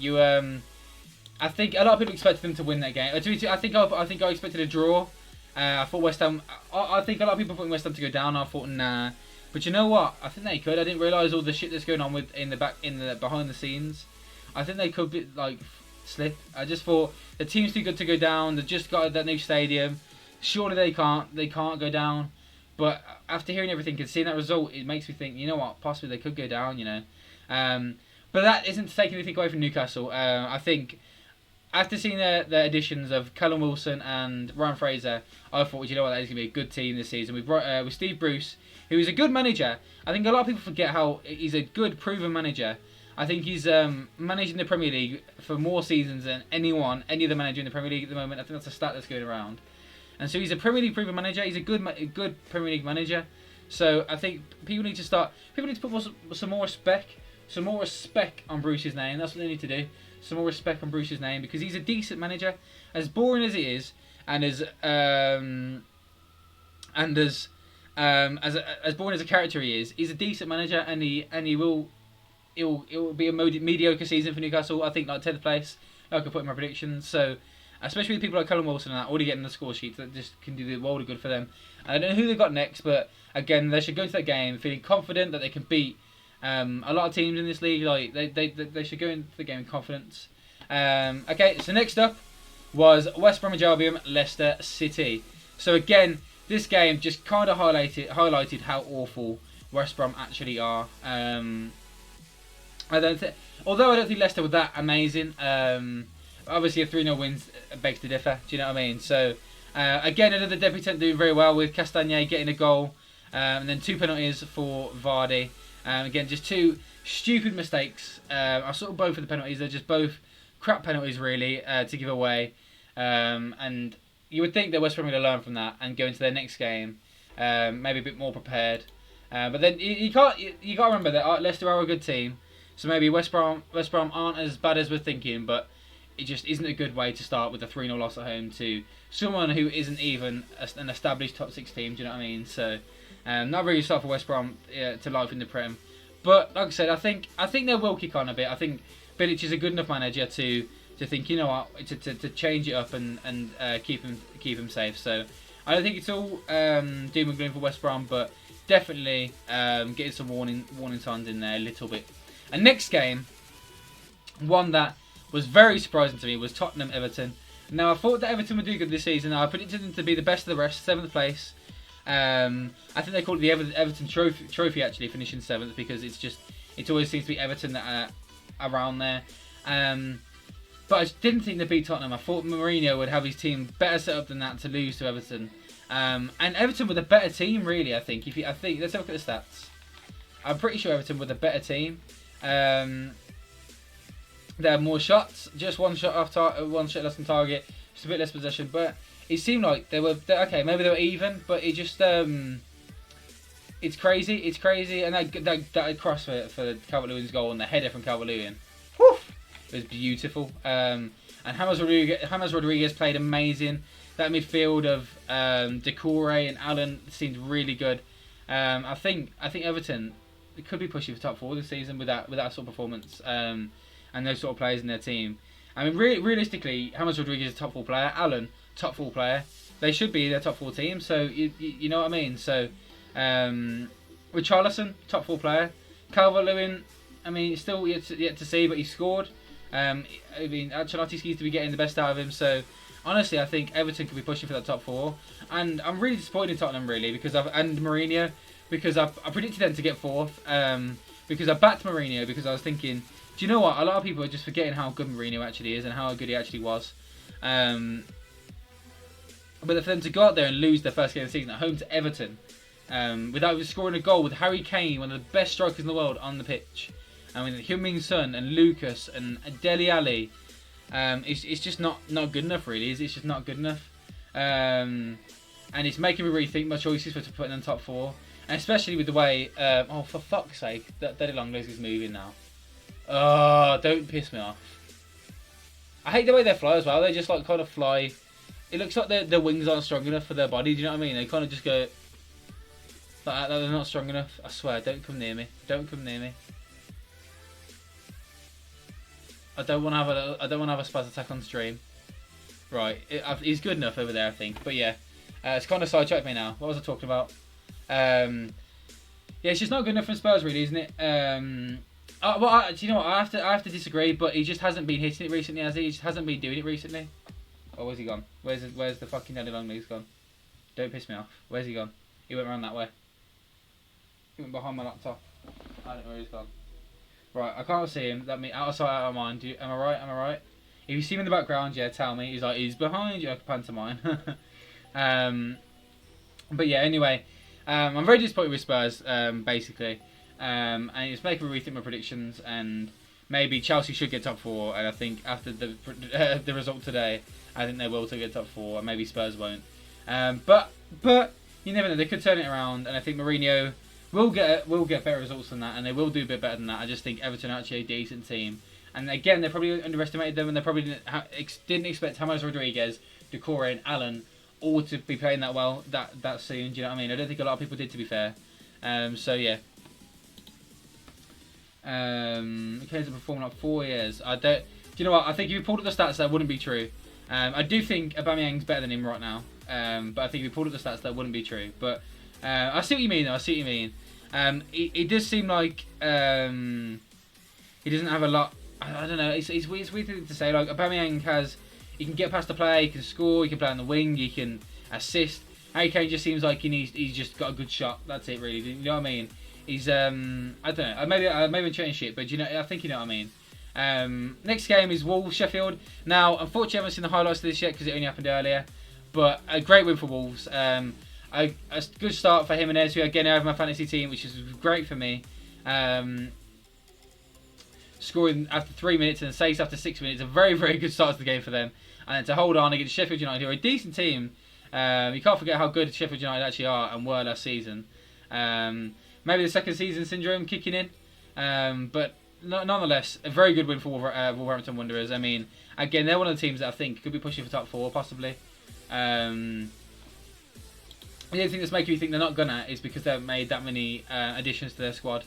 I think a lot of people expected them to win that game. I think I expected a draw. I thought West Ham. I think a lot of people put West Ham to go down. I thought nah, but you know what? I think they could. I didn't realise all the shit that's going on behind the scenes. I think they could be like slip. I just thought the team's too good to go down. They just got that new stadium. Surely they can't go down. But after hearing everything and seeing that result, it makes me think, you know what? Possibly they could go down. You know. But that isn't to take anything away from Newcastle. I think after seeing the additions of Callum Wilson and Ryan Fraser, I thought, you know what, that is going to be a good team this season. With Steve Bruce, who is a good manager. I think a lot of people forget how he's a good, proven manager. I think he's managing the Premier League for more seasons than any other manager in the Premier League at the moment. I think that's a stat that's going around. And so he's a Premier League proven manager. He's a good Premier League manager. So I think people need to put some more respect on Bruce's name. That's what they need to do. Some more respect on Bruce's name, because he's a decent manager. As boring as it is, and as boring as a character he is, he's a decent manager, and it will be a mediocre season for Newcastle. I think like 10th place. I could put in my predictions. So especially with people like Callum Wilson and that already getting the score sheets, that just can do the world of good for them. I don't know who they've got next, but again, they should go to that game feeling confident that they can beat a lot of teams in this league. Like they should go into the game with confidence. Okay, so next up was West Bromwich Albion, Leicester City. So again, this game just kind of highlighted how awful West Brom actually are. Although I don't think Leicester were that amazing. Obviously, a 3-0 win begs to differ. Do you know what I mean? So again, another debutant doing very well with Castagne getting a goal, and then 2 penalties for Vardy. Again, just 2 stupid mistakes. I saw both of the penalties. They're just both crap penalties, really, to give away. And you would think that West Brom are going to learn from that and go into their next game maybe a bit more prepared. But then you got to remember that Leicester are a good team. So maybe West Brom aren't as bad as we're thinking. But it just isn't a good way to start with a 3-0 loss at home to someone who isn't even an established top 6 team. Do you know what I mean? So, not really start for West Brom to life in the Prem. But like I said, I think they will kick on a bit. I think Bilic is a good enough manager to think, you know what, to change it up and keep him safe. So I don't think it's all doom and gloom for West Brom, but definitely getting some warning signs in there a little bit. And next game, one that was very surprising to me, was Tottenham-Everton. Now, I thought that Everton would do good this season. I predicted them to be the best of the rest, 7th place. I think they called it the Everton Trophy actually, finishing 7th, because it always seems to be Everton that are around there. But I didn't think they beat Tottenham. I thought Mourinho would have his team better set up than that to lose to Everton. And Everton were the better team, really. I think. Let's have a look at the stats. I'm pretty sure Everton were the better team. They had more shots, just one shot less than target, just a bit less possession. But it seemed like they were okay. Maybe they were even, but it just it's crazy. It's crazy. And that cross for Calvert-Lewin's goal and the header from Calvert-Lewin, it was beautiful. And James Rodriguez played amazing. That midfield of Decore and Allen seemed really good. I think Everton could be pushing for top 4 this season with that sort of performance. And those sort of players in their team. I mean, realistically, James Rodriguez is a top 4 player. Allen, top 4 player. They should be their top 4 team. So you know what I mean. So Richarlison, top 4 player. Calvert-Lewin, I mean, still yet to see, but he scored. I mean, Ancelotti seems to be getting the best out of him. So honestly, I think Everton could be pushing for that top 4. And I'm really disappointed in Tottenham, really, and Mourinho, because I predicted them to get 4th. Because I backed Mourinho, because I was thinking, do you know what? A lot of people are just forgetting how good Mourinho actually is and how good he actually was. But for them to go out there and lose their first game of the season at home to Everton, without scoring a goal, with Harry Kane, one of the best strikers in the world, on the pitch, I mean, Heung-min Son and Lucas and Dele Alli, it's just not good enough, really. It's just not good enough. And it's making me rethink my choices for putting them top 4. And especially with the way, oh, for fuck's sake, that Daddy Longlegs is moving now. Oh, don't piss me off. I hate the way they fly as well. They just like kind of fly. It looks like their wings aren't strong enough for their body. Do you know what I mean? They kind of just go like that. They're not strong enough. I swear, don't come near me. Don't come near me. I don't want to have a spaz attack on stream. Right, he's good enough over there, I think. But yeah, it's kind of sidetracked me now. What was I talking about? Yeah, it's just not good enough for Spurs, really, isn't it? Do you know what? I have to disagree, but he just hasn't been hitting it recently, has he? He just hasn't been doing it recently. Oh, where's he gone? Where's the fucking Daddy Long Legs gone? Don't piss me off. Where's he gone? He went around that way. He went behind my laptop. I don't know where he's gone. Right, I can't see him. That means out of sight, out of mind. Am I right? Am I right? If you see him in the background, yeah, tell me. He's behind you. I can pantomime. But yeah, anyway, I'm very disappointed with Spurs, basically. And it's making me rethink my predictions, and maybe Chelsea should get top 4, and I think after the result today, I think they will get top 4, and maybe Spurs won't. But you never know, they could turn it around, and I think Mourinho will get better results than that, and they will do a bit better than that. I just think Everton are actually a decent team, and again, they probably underestimated them, and they probably didn't expect James Rodriguez, Decore, and Allen all to be playing that well that soon. Do you know what I mean? I don't think a lot of people did, to be fair. So yeah. Okay, to perform like 4 years. Do you know what? I think if you pulled up the stats, that wouldn't be true. I do think Aubameyang's better than him right now. But I think if you pulled up the stats, that wouldn't be true. But I see what you mean, though. I see what you mean. It does seem like he doesn't have a lot. I don't know. It's weird to say. Like Aubameyang he can get past the play, he can score, he can play on the wing, he can assist. Harry Kane just seems like he's just got a good shot. That's it, really. You know what I mean? He's I don't know. Maybe I'm chatting shit, but I think you know what I mean. Next game is Wolves Sheffield. Now, unfortunately, I haven't seen the highlights of this yet because it only happened earlier. But a great win for Wolves. A good start for Jimenez, who again I have my fantasy team, which is great for me. Scoring after 3 minutes and saves after 6 minutes. A very, very good start to the game for them. And to hold on against Sheffield United, who are a decent team. You can't forget how good Sheffield United actually are and were last season. Maybe the second season syndrome kicking in. But nonetheless, a very good win for Wolverhampton Wanderers. I mean, again, they're one of the teams that I think could be pushing for top 4, possibly. The only thing that's making me think they're not gonna is because they've made that many additions to their squad.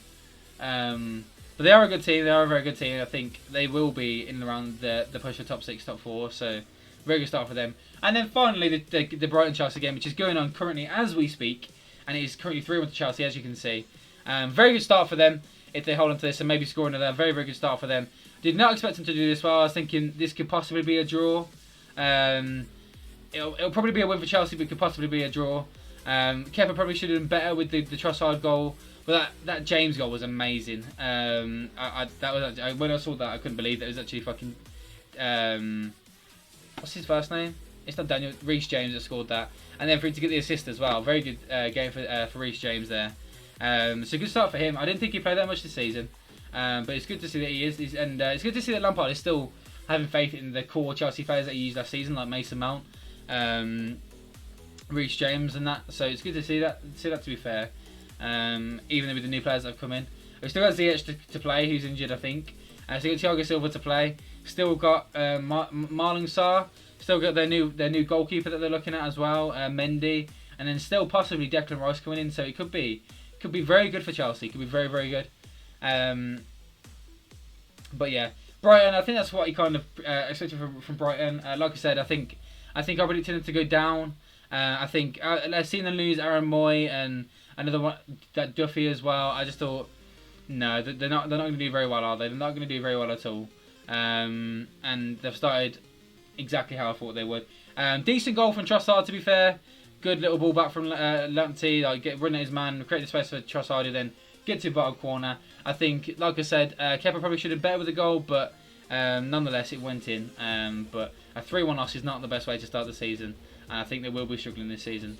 But they are a good team. They are a very good team. I think they will be in and around the push for top 6, top 4. So, very good start for them. And then finally, the Brighton Chelsea game, which is going on currently as we speak, and it is currently 3-1 to Chelsea, as you can see. Very good start for them if they hold on to this and maybe score another. Very, very good start for them. Did not expect them to do this well. I was thinking this could possibly be a draw. It'll probably be a win for Chelsea, but it could possibly be a draw. Kepa probably should have done better with the Trossard goal, but that James goal was amazing. When I saw that, I couldn't believe that it was actually fucking. What's his first name? It's not Daniel. Reece James that scored that, and then for him to get the assist as well. Very good game for Reece James there. So good start for him. I didn't think he played that much this season, but it's good to see that he is. And it's good to see that Lampard is still having faith in the core Chelsea players that he used last season, like Mason Mount, Reece James, and that. So it's good to see that. To be fair, even with the new players that have come in, we've still got Ziyech to play, who's injured, I think. So we've got Thiago Silva to play. Still got Marlon Sarr. Still got their new goalkeeper that they're looking at as well, Mendy, and then still possibly Declan Rice coming in. So it could be very good for Chelsea. It could be very, very good. But yeah, Brighton. I think that's what you kind of expected from Brighton. Like I said, I think I predicted them to go down. I think I've seen them lose Aaron Moy and another one, that Duffy as well. I just thought, no, they're not going to do very well, are they? They're not going to do very well at all. And they've started exactly how I thought they would. Decent goal from Trossard, to be fair. Good little ball back from Lamptey, run at his man, create the space for Trossard, and then get to the bottom corner. I think, like I said, Kepa probably should have better with the goal, but nonetheless it went in. But a 3-1 loss is not the best way to start the season, and I think they will be struggling this season.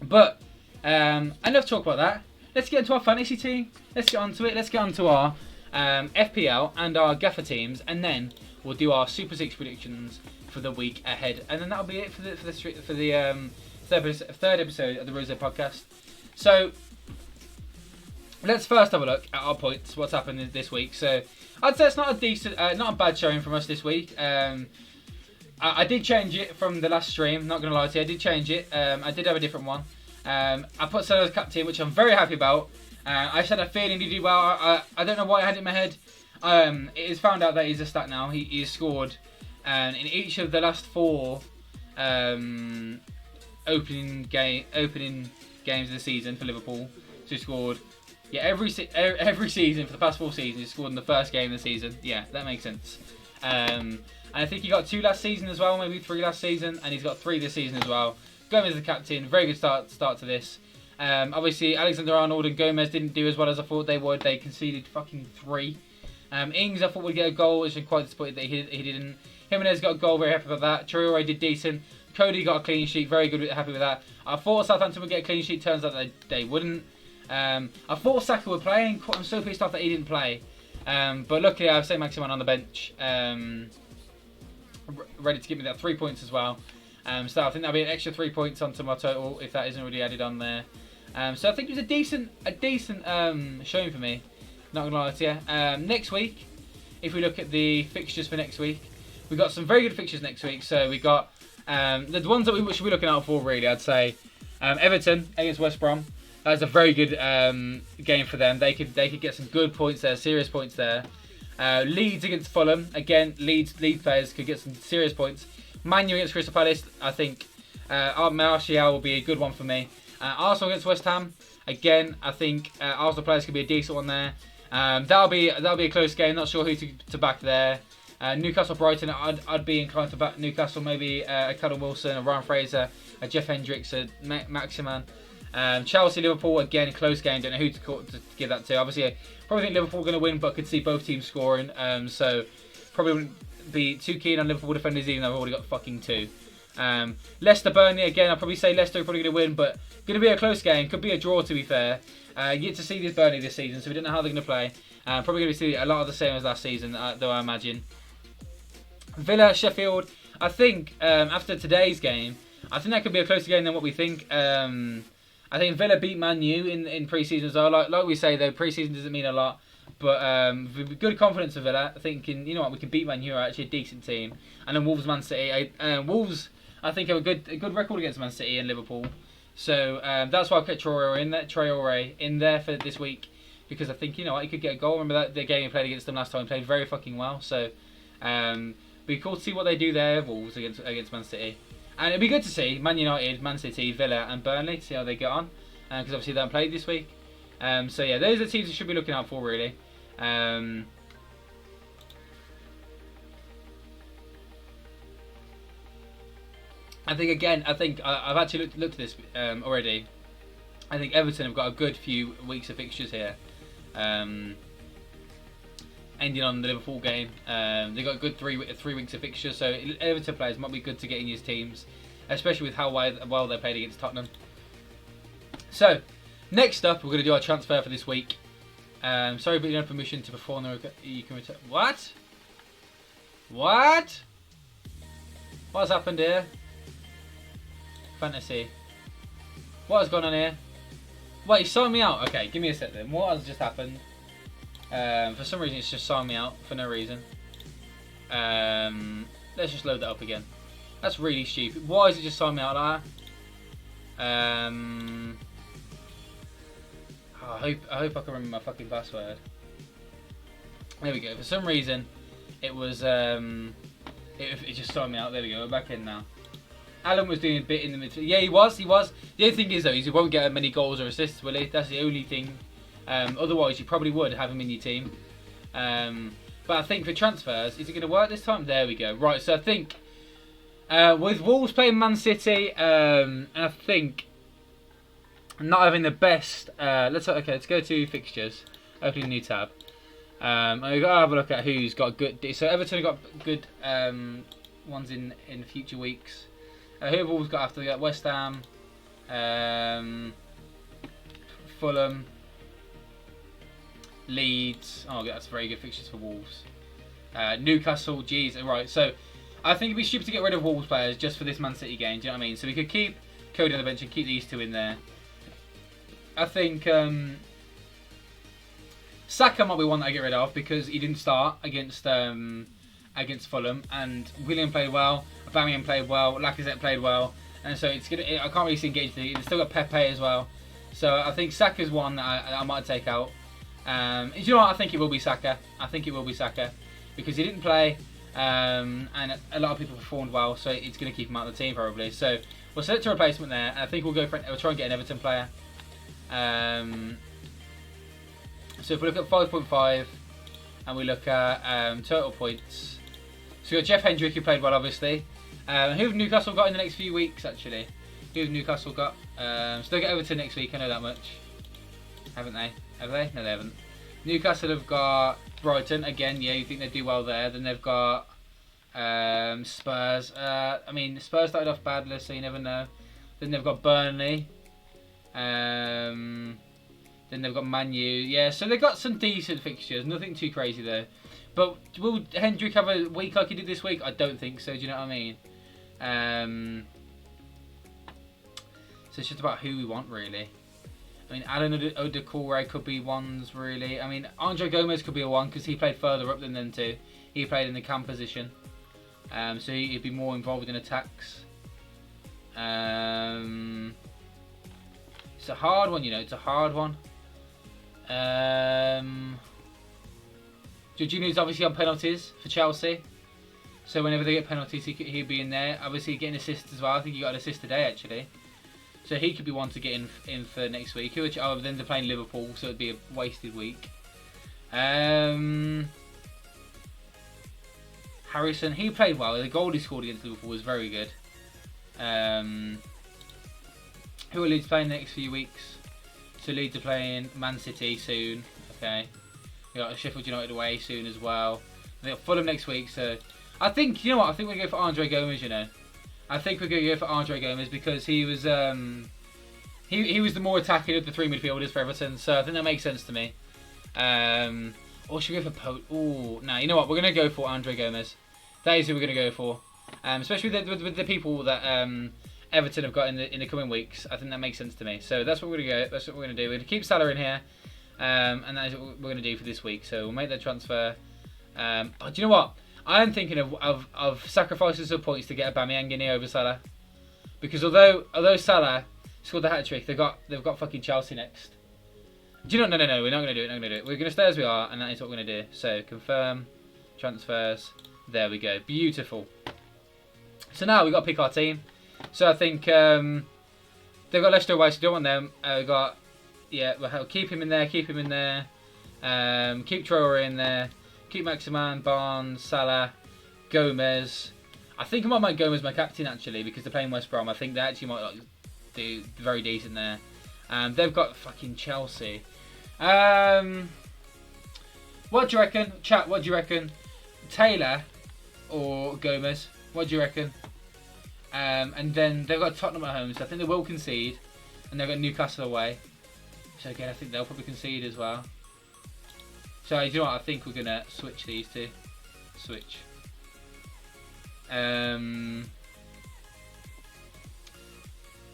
But enough talk about that. Let's get into our fantasy team. Let's get onto it. Let's get onto our FPL and our Gaffer teams, and then we'll do our Super 6 predictions for the week ahead, and then that'll be it for the third episode of the Rose podcast. So let's first have a look at our points. What's happened this week? So I'd say it's not a bad showing from us this week. I did change it from the last stream. Not gonna lie to you, I did change it. I did have a different one. I put Salah as captain, which I'm very happy about. I said I feeling he did well. I don't know why I had it in my head. It is found out that he's a stat now. He scored in each of the last 4 opening games of the season for Liverpool. So he scored, every season for the past 4 seasons. He scored in the first game of the season. Yeah, that makes sense. And I think he got 2 last season as well, maybe 3 last season, and he's got 3 this season as well. Gomez as the captain, very good start to this. Obviously, Alexander-Arnold and Gomez didn't do as well as I thought they would. They conceded fucking 3. Ings, I thought would get a goal, which I'm quite disappointed that he didn't. Jimenez got a goal, very happy about that. Traore did decent. Cody got a clean sheet, very good, happy with that. I thought Southampton would get a clean sheet, turns out they wouldn't. I thought Saka would play, and I'm so pissed off that he didn't play. But luckily, I have Saint-Maximin on the bench, ready to give me that 3 points as well. So I think that'll be an extra 3 points onto my total if that isn't already added on there. So I think it was a decent showing for me. Not gonna lie to you. Next week, if we look at the fixtures for next week, we've got some very good fixtures next week. So we got the ones that we should be looking out for, really. I'd say Everton against West Brom. That's a very good game for them. They could get some good points there, serious points there. Leeds against Fulham. Again, Leeds players could get some serious points. Man U against Crystal Palace. I think Martial will be a good one for me. Arsenal against West Ham. Again, I think Arsenal players could be a decent one there. That'll be a close game. Not sure who to back there. Newcastle Brighton. I'd be inclined to back Newcastle. Maybe a Callum Wilson, a Ryan Fraser, a Jeff Hendricks, a Maximan. Chelsea Liverpool, again, close game. Don't know who to give that to. Obviously, I probably think Liverpool are going to win, but I could see both teams scoring. So probably wouldn't be too keen on Liverpool defenders, even though I've already got fucking 2. Leicester Burnley, again, I'll probably say Leicester are probably going to win, but going to be a close game. Could be a draw, to be fair. Yet to see this Burnley this season, so we don't know how they're going to play. Probably going to see a lot of the same as last season, though, I imagine. Villa Sheffield, I think after today's game, I think that could be a closer game than what we think. I think Villa beat Man U in pre-season as well. Like we say, though, pre-season doesn't mean a lot. But with good confidence of Villa, thinking, you know what, we can beat Man U, are actually a decent team. And then Wolves, Man City. Wolves, I think, have a good record against Man City and Liverpool. So that's why I put Traore in there for this week, because I think, you know what, he could get a goal. Remember that the game he played against them last time, he played very fucking well. So be cool to see what they do there, Wolves against Man City. And it'd be good to see Man United, Man City, Villa and Burnley to see how they get on, because obviously they haven't played this week. So yeah, those are the teams you should be looking out for, really. I think I've actually looked at this already. I think Everton have got a good few weeks of fixtures here, ending on the Liverpool game. They've got a good three weeks of fixtures, so Everton players might be good to get in his teams, especially with how well they played against Tottenham. So next up, we're going to do our transfer for this week. Sorry, but you don't have permission to perform the you can return. What? What's happened here? Fantasy. What has gone on here? Wait, he's signed me out. Okay, give me a sec then. What has just happened? For some reason, it's just signed me out for no reason. Let's just load that up again. That's really stupid. Why is it just signed me out like that? I hope I can remember my fucking password. There we go. For some reason, it was it just signed me out. There we go. We're back in now. Alan was doing a bit in the midfield. Yeah, he was. The only thing is though, he won't get many goals or assists, will he? That's the only thing. Otherwise, you probably would have him in your team. But I think for transfers, is it going to work this time? There we go. Right. So I think with Wolves playing Man City, and I think not having the best. Let's go to fixtures. Open a new tab. And we've got to have a look at who's got good. So Everton have got good ones in future weeks. Who have Wolves got after? They got West Ham, Fulham, Leeds. Oh, that's very good fixtures for Wolves. Newcastle. Jeez. Right. So I think it'd be stupid to get rid of Wolves players just for this Man City game. Do you know what I mean? So we could keep Cody on the bench and keep these two in there. I think Saka might be one that I get rid of because he didn't start against Fulham, and William played well, Aubameyang played well, Lacazette played well, and so I can't really see engaged. They've still got Pepe as well, so I think Saka's one that I might take out. You know what? I think it will be Saka. Because he didn't play, and a lot of people performed well, so it's going to keep him out of the team probably. So we'll select a replacement there, and I think we'll try and get an Everton player. So if we look at 5.5 and we look at total points, so we've got Jeff Hendrick, who played well obviously. Who have Newcastle got in the next few weeks actually? Who have Newcastle got? So they'll get Everton next week, I know that much. Haven't they? Have they? No, they haven't. Newcastle have got Brighton again. Yeah, you think they do well there. Then they've got Spurs. I mean, Spurs started off badly, so you never know. Then they've got Burnley. Then they've got Man U. Yeah, so they've got some decent fixtures. Nothing too crazy though. But will Hendrick have a week like he did this week? I don't think so. Do you know what I mean? So it's just about who we want, really. I mean, Alan Odecore could be ones, really. I mean, Andre Gomez could be a one because he played further up than them two. He played in the cam position. So he'd be more involved in attacks. It's a hard one, you know. It's a hard one. Jorginho's obviously on penalties for Chelsea. So whenever they get penalties, he'd be in there. Obviously getting assists as well. I think he got an assist today, actually. So he could be one to get in for next week. Which, then they're playing Liverpool, so it'd be a wasted week. Harrison, he played well. The goal he scored against Liverpool was very good. Who are Leeds playing the next few weeks? So Leeds are playing Man City soon. Okay. We got Sheffield United away soon as well. They got Fulham next week. So I think, you know what? I think we're going to go for Andre Gomez. You know, I think we're going to go for Andre Gomez because he was he was the more attacking of the three midfielders for Everton. So I think that makes sense to me. Or should we go for Oh, no. You know what? We're going to go for Andre Gomez. That is who we're going to go for. Especially with the people that Everton have got in the coming weeks. I think that makes sense to me. So that's what we're going to go. That's what we're going to do. We're going to keep Salah in here. And that is what we're going to do for this week. So we'll make that transfer. Do you know what? I am thinking of sacrificing some points to get Aubameyang in here over Salah, because although Salah scored the hat-trick, they've got fucking Chelsea next. Do you know? No. We're not going to do it. We're going to stay as we are, and that is what we're going to do. So confirm transfers. There we go. Beautiful. So now we've got to pick our team. So I think they've got Leicester away, so don't want them. We've got, we'll keep him in there. Keep Traore in there. Keep Maximan, Barnes, Salah, Gomez. I think I might make Gomez my captain actually, because they're playing West Brom. I think they actually might do very decent there. They've got fucking Chelsea. What do you reckon? Chat, what do you reckon? Taylor or Gomez? What do you reckon? And then they've got Tottenham at home, so I think they will concede. And they've got Newcastle away. So again, I think they'll probably concede as well. So you know what? I think we're gonna switch these two. Switch.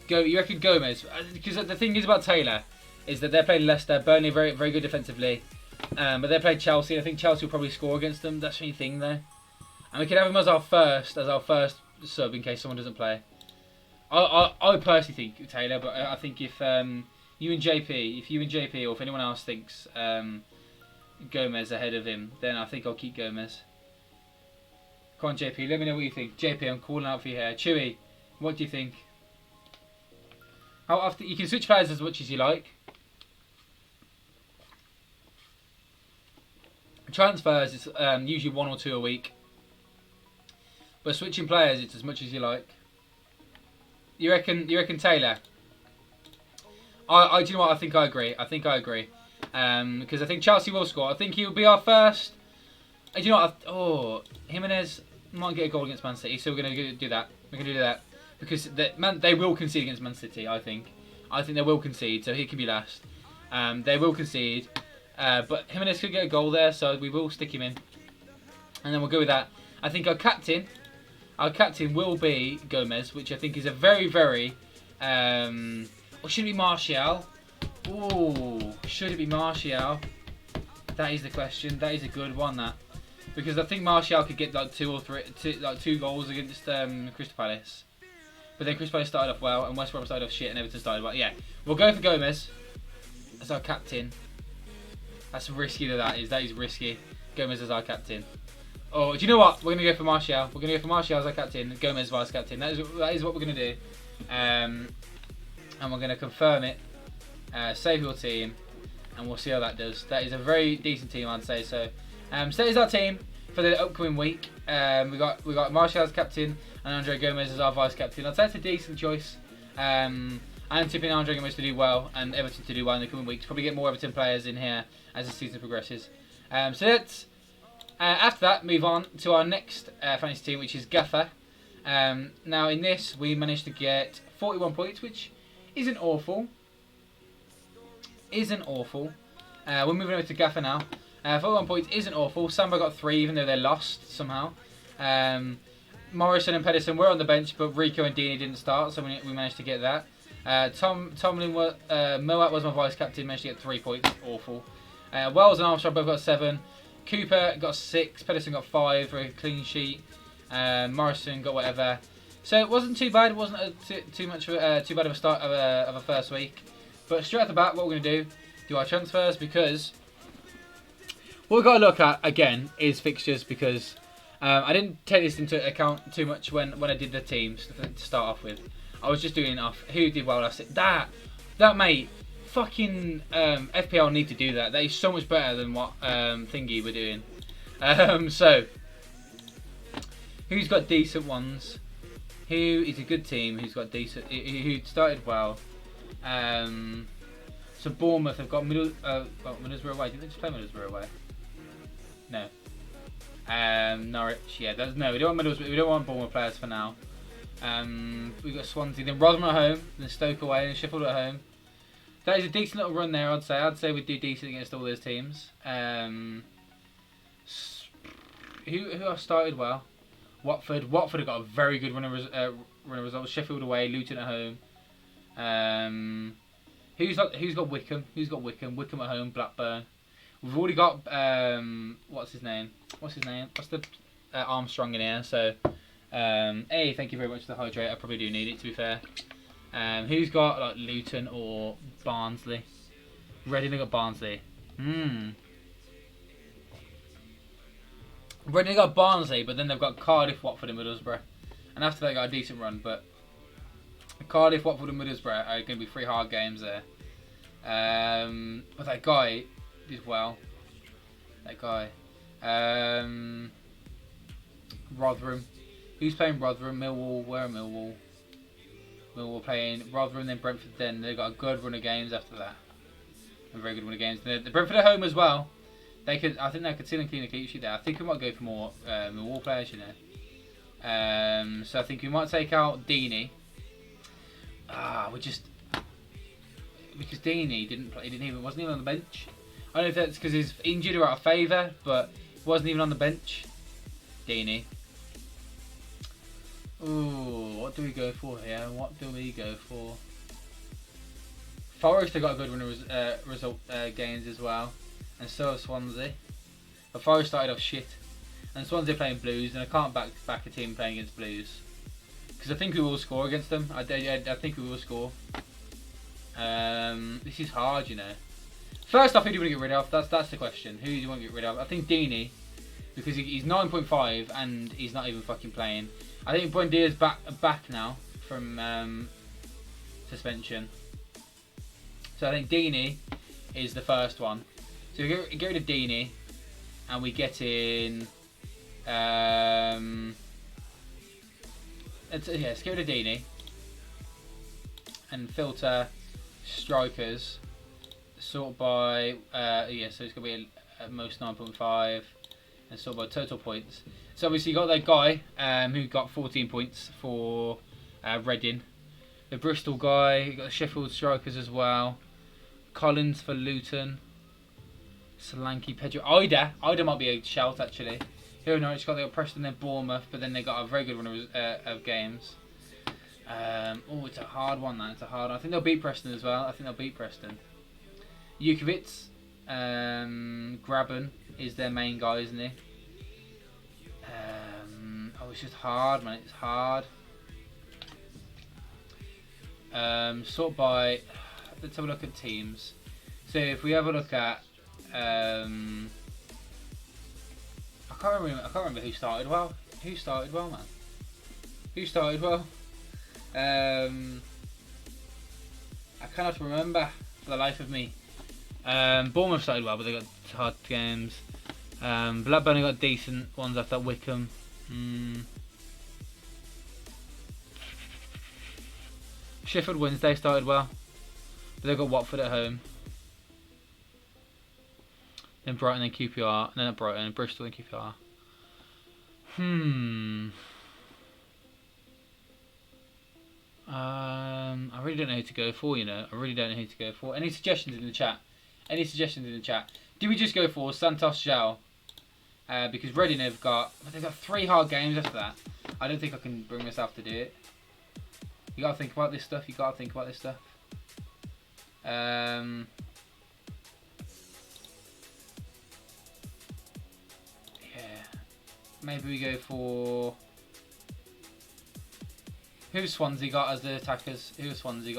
You reckon Gomez? Because the thing is about Taylor is that they're playing Leicester, Burnley very very good defensively, but they played Chelsea. I think Chelsea will probably score against them. That's the only thing there. And we can have him as our first sub in case someone doesn't play. I personally think Taylor, but I think if you and JP, or if anyone else thinks Gomez ahead of him, then I think I'll keep Gomez. Come on, JP, let me know what you think. JP, I'm calling out for you here. Chewy, what do you think? How often you can switch players as much as you like. Transfers is usually 1 or 2 a week, but switching players it's as much as you like. You reckon Taylor? Do you know what? I think I agree. Because I think Chelsea will score. I think he'll be our first. Do you know what? Jimenez might get a goal against Man City, so we're going to do that. We're going to do that because they will concede against Man City. I think they will concede, so he can be last. They will concede, but Jimenez could get a goal there, so we will stick him in, and then we'll go with that. I think our captain will be Gomez, which I think is a very very. Or should it be Martial? Ooh, should it be Martial? That is the question. That is a good one, that. Because I think Martial could get like 2 goals against Crystal Palace. But then Crystal Palace started off well, and West Brom started off shit, and Everton started well. Yeah, we'll go for Gomez as our captain. That's risky, that is. That is risky. Gomez as our captain. Oh, do you know what? We're going to go for Martial. We're going to go for Martial as our captain, Gomez as vice captain. That is what we're going to do. And we're going to confirm it. Save your team, and we'll see how that does. That is a very decent team, I'd say so. So that is our team for the upcoming week. We got Martial as captain and Andre Gomez as our vice captain. I'd say it's a decent choice. I'm tipping Andre Gomez to do well and Everton to do well in the coming weeks. Probably get more Everton players in here as the season progresses. So let's after that move on to our next fantasy team, which is Gaffer. Now in this we managed to get 41 points, which isn't awful. We're moving over to Gaffer now. 41 points isn't awful. Samba got 3, even though they lost somehow. Morrison and Pedersen were on the bench, but Rico and Dini didn't start, so we managed to get that. Tomlin, Moat was my vice captain, managed to get 3 points. Awful. Wells and Armstrong both got 7. Cooper got 6. Pedersen got 5 for a clean sheet. Morrison got whatever. So it wasn't too bad. It wasn't too bad of a start of a first week. But straight off the bat, what we're going to do our transfers, because what we've got to look at again is fixtures, because I didn't take this into account too much when I did the teams to start off with. I was just doing off who did well last. That mate, fucking FPL need to do that. That is so much better than what thingy we're doing. So who's got decent ones? Who is a good team? Who's got decent? Who started well? So Bournemouth have got Middlesbrough away. Didn't they just play Middlesbrough away? No. Norwich. Yeah. No. We don't want Middlesbrough. We don't want Bournemouth players for now. We've got Swansea, then Rotherham at home, then Stoke away, then Sheffield at home. That is a decent little run there, I'd say. I'd say we'd do decent against all those teams. Who have started well? Watford. Watford have got a very good run of results. Sheffield away, Luton at home. Who's got Wickham? Who's got Wickham? Wickham at home, Blackburn. We've already got what's his name? What's the Armstrong in here? So hey, thank you very much for the hydrate. I probably do need it, to be fair. Who's got like Luton or Barnsley? Reading have got Barnsley. Reading got Barnsley, but then they've got Cardiff, Watford, and Middlesbrough. And after that, they got a decent run, but Cardiff, Watford, and Middlesbrough are going to be 3 hard games there. But that guy did well. That guy. Rotherham. Who's playing Rotherham? Millwall. Where are Millwall? Millwall playing Rotherham, then Brentford. Then they've got a good run of games after that. A very good run of games. The Brentford at home as well. I think they could still and clean a clean sheet there. I think we might go for more Millwall players, you know. So I think we might take out Deeney. Because Deeney didn't play. Wasn't even on the bench. I don't know if that's because he's injured or out of favour, but wasn't even on the bench. Deeney. Ooh, what do we go for here? What do we go for? Forest have got a good run of result gains as well, and so have Swansea. But Forest started off shit, and Swansea playing Blues, and I can't back a team playing against Blues because I think we will score against them. I think we will score. This is hard, you know. First off, who do you want to get rid of? That's the question. Who do you want to get rid of? I think Deeney, because he's 9.5 and he's not even fucking playing. I think Buendia's back now from suspension. So I think Deeney is the first one. So we get rid of Deeney, and we get in. Let's get rid of Deeney and filter strikers. Sort by so it's gonna be at most 9.5, and sort by total points. So obviously you got that guy who got 14 points for Reading, the Bristol guy. You got the Sheffield strikers as well. Collins for Luton. Solanke, Pedro, Ida might be a shout actually. Here in Norwich, they got Preston, then Bournemouth, but then they got a very good run of games. It's a hard one. It's a hard one. I think they'll beat Preston as well. Jukovic, Graben is their main guy, isn't he? It's just hard, man. It's hard. Sort by. Let's have a look at teams. So if we have a look at, I can't remember who started well. Who started well, man? Who started well? I cannot remember for the life of me. Bournemouth started well, but they got hard games. Blackburn got decent ones after Wickham. Sheffield Wednesday started well, but they got Watford at home. Then Brighton, then QPR, and then at Brighton, Bristol, and QPR. I really don't know who to go for, you know. I really don't know who to go for. Any suggestions in the chat? Do we just go for Santos João? Because Reading they've got 3 hard games after that. I don't think I can bring myself to do it. You gotta think about this stuff. Maybe we go for. Who's Swansea got as their attackers? Swansea.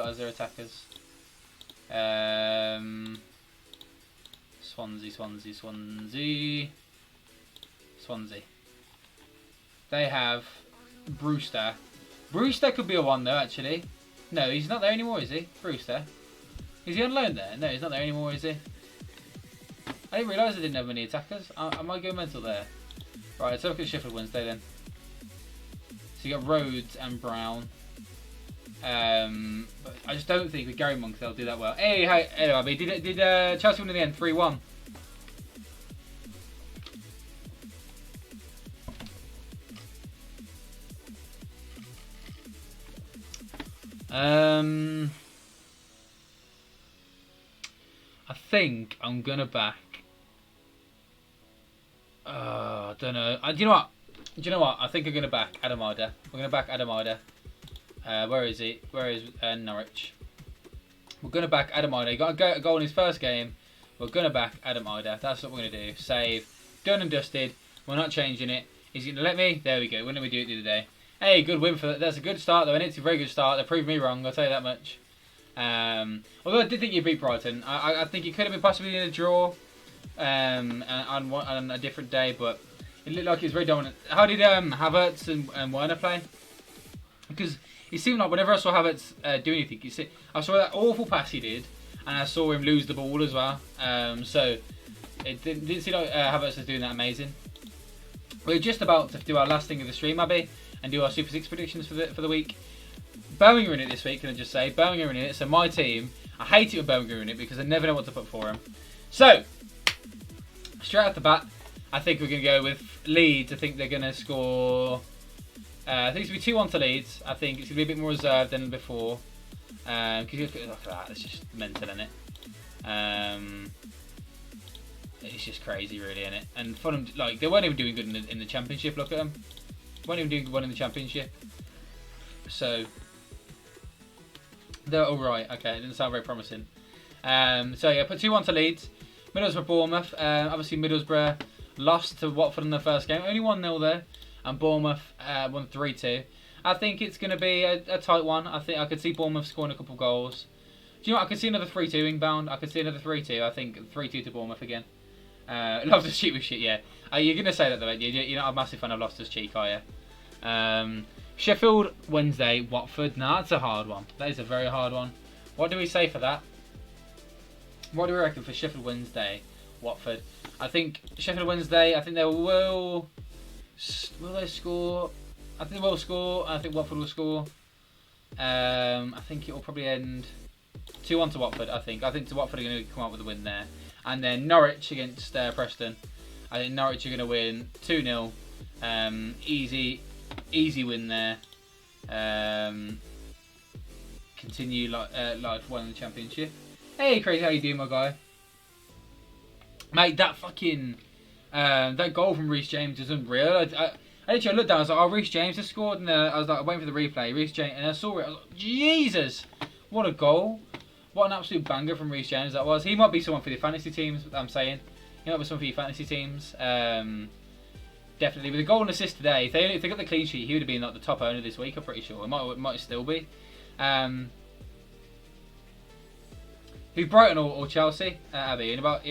They have Brewster. Brewster could be a one though, actually. No, he's not there anymore, is he? Brewster. Is he on loan there? No, he's not there anymore, is he? I didn't realise I didn't have many attackers. I might go mental there. Right, let's look at Sheffield Wednesday then. So you got Rhodes and Brown. But I just don't think with Gary Monk they'll do that well. Hey, hi, anyway, did Chelsea win in the end 3-1? I think I'm gonna back. I don't know. Do you know what? I think I'm gonna back Adamada. We're gonna back Adamada. Where is he? Where is Norwich? We're going to back Adam Ider. He got a goal in his first game. We're going to back Adam Ider. That's what we're going to do. Save. Done and dusted. We're not changing it. He's going to let me. There we go. When did we do it the other day? Hey, good win for that. That's a good start, though, and it's a very good start. They proved me wrong, I'll tell you that much. Although I did think you beat Brighton. I think it could have been possibly in a draw on a different day, but it looked like he was very dominant. How did Havertz and Werner play? Because it seemed like whenever I saw Havertz do anything, I saw that awful pass he did, and I saw him lose the ball as well. So it didn't seem like Havertz was doing that amazing. We're just about to do our last thing of the stream, Abby, and do our Super 6 predictions for the week. Birmingham are in it this week, can I just say? Birmingham are in it, so my team, I hate it when Birmingham are in it because I never know what to put for them. So, straight off the bat, I think we're going to go with Leeds. I think they're going to score... I think it's going to be 2-1 to Leeds. I think it's going to be a bit more reserved than before. Because you look at that, it's just mental, isn't it? It's just crazy, really, isn't it? And Fulham, like, they weren't even doing good in the Championship. Look at them. They weren't even doing well in the Championship. So, they're all right. Okay, it didn't sound very promising. So, yeah, put 2-1 to Leeds. Middlesbrough, Bournemouth. Obviously, Middlesbrough lost to Watford in the first game. Only 1-0 there. And Bournemouth won 3-2. I think it's going to be a tight one. I think I could see Bournemouth scoring a couple of goals. Do you know what? I could see another 3-2 inbound. I could see another 3-2. I think 3-2 to Bournemouth again. Loftus Cheek with shit, yeah. You're going to say that, though, you're not a massive fan of Loftus Cheek, are you? Sheffield Wednesday, Watford. Nah, that's a hard one. That is a very hard one. What do we say for that? What do we reckon for Sheffield Wednesday, Watford? I think Sheffield Wednesday, I think they will they score? I think they will score. I think Watford will score. I think it will probably end 2-1 to Watford, I think. I think Watford are going to come out with a win there. And then Norwich against Preston. I think Norwich are going to win 2-0. Easy win there. Continue like winning the Championship. Hey, Crazy, how you doing, my guy? Mate, that fucking that goal from Reece James is unreal. I literally looked down. I was like, "Oh, Reece James has scored," and I was like, waiting for the replay. Reece James, and I saw it. I was like, "Jesus, what a goal! What an absolute banger from Reece James that was." He might be someone for the fantasy teams. I'm saying, he might be someone for your fantasy teams. Definitely with a goal and assist today. If they got the clean sheet, he would have been like the top owner this week. I'm pretty sure. It might still be. Who, Brighton or Chelsea? Abby, in about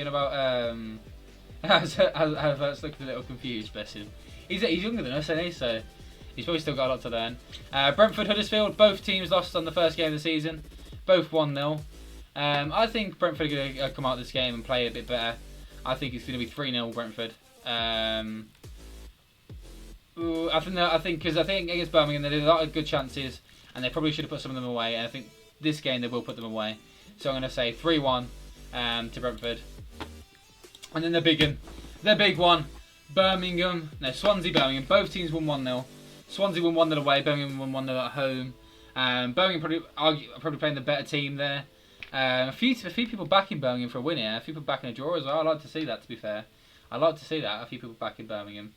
I've looked a little confused. Bless him. He's younger than us, isn't he? So he's probably still got a lot to learn. Brentford, Huddersfield. Both teams lost on the first game of the season. Both 1-0. I think Brentford are going to come out of this game and play a bit better. I think it's going to be 3-0 Brentford. I think against Birmingham they did a lot of good chances and they probably should have put some of them away. And I think this game they will put them away. So I'm going to say 3-1 to Brentford. And then the big one, Swansea, Birmingham. Both teams won 1-0. Swansea won 1-0 away. Birmingham won 1-0 at home. Birmingham probably playing the better team there. A few people backing Birmingham for a win here. A few people backing a draw as well. I'd like to see that, to be fair. I'd like to see that. A few people backing Birmingham.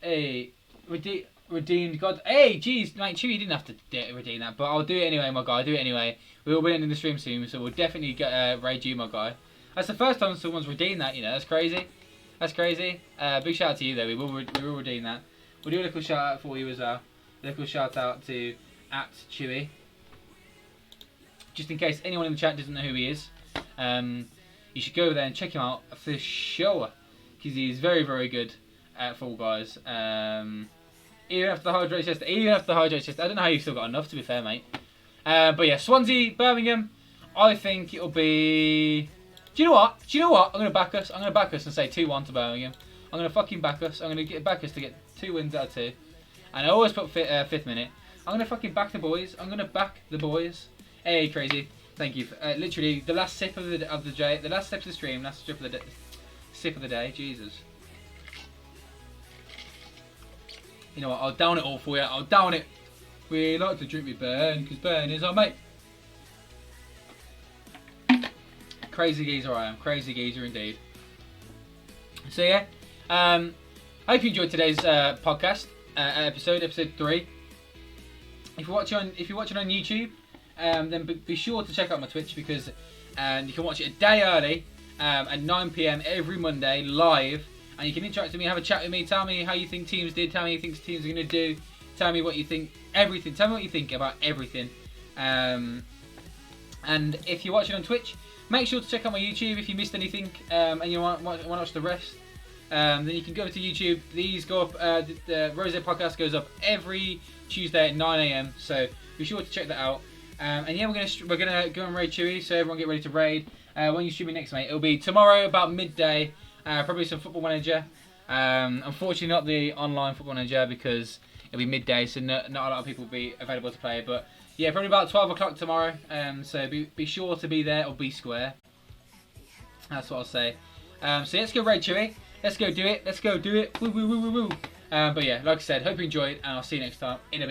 Hey, redeemed God. Hey, jeez, mate, Chewy, you didn't have to redeem that, but I'll do it anyway, my guy. I'll do it anyway. We will win in the stream soon, so we'll definitely get raid you, my guy. That's the first time someone's redeemed that, you know. That's crazy. That's crazy. Big shout out to you, though. We will redeem that. We'll do a little shout out for you as well. A little shout out to @Chewy. Just in case anyone in the chat doesn't know who he is, you should go over there and check him out for sure, because he's very, very good at Fall Guys. Even after the hydrate test, I don't know how you've still got enough, to be fair, mate. But yeah, Swansea, Birmingham, I think it'll be... Do you know what? I'm going to back us. I'm going to back us and say 2-1 to Birmingham. I'm going to fucking back us. I'm going to back us to get 2 wins out of 2. And I always put 5th minute. I'm going to fucking back the boys. I'm going to back the boys. Hey, Crazy. Thank you. Literally, the last sip of the day, the last sip of the stream, last sip of the day. Jesus. You know what? I'll down it all for you. I'll down it. We like to drink with Ben, because Ben is our mate. Crazy geezer I am. Crazy geezer indeed. So yeah, I hope you enjoyed today's podcast episode 3. If you're watching on YouTube, then be sure to check out my Twitch, because you can watch it a day early at 9 PM every Monday live, and you can interact with me, have a chat with me, tell me how you think teams did, tell me how you think teams are going to do, tell me what you think, everything, tell me what you think about everything. And if you're watching on Twitch, make sure to check out my YouTube if you missed anything and you want to watch the rest. Then you can go to YouTube. These go up. The Rose podcast goes up every Tuesday at 9 AM. So be sure to check that out. And yeah, we're gonna go and raid Chewy. So everyone get ready to raid. When you stream me next, mate, it'll be tomorrow about midday. Probably some Football Manager. Unfortunately, not the online Football Manager, because it'll be midday, so not a lot of people will be available to play. But yeah, probably about 12 o'clock tomorrow. So be sure to be there, or be square. That's what I'll say. So let's go raid Chewy. Let's go do it. Let's go do it. Woo woo woo woo woo. But yeah, like I said, hope you enjoyed, and I'll see you next time in a bit.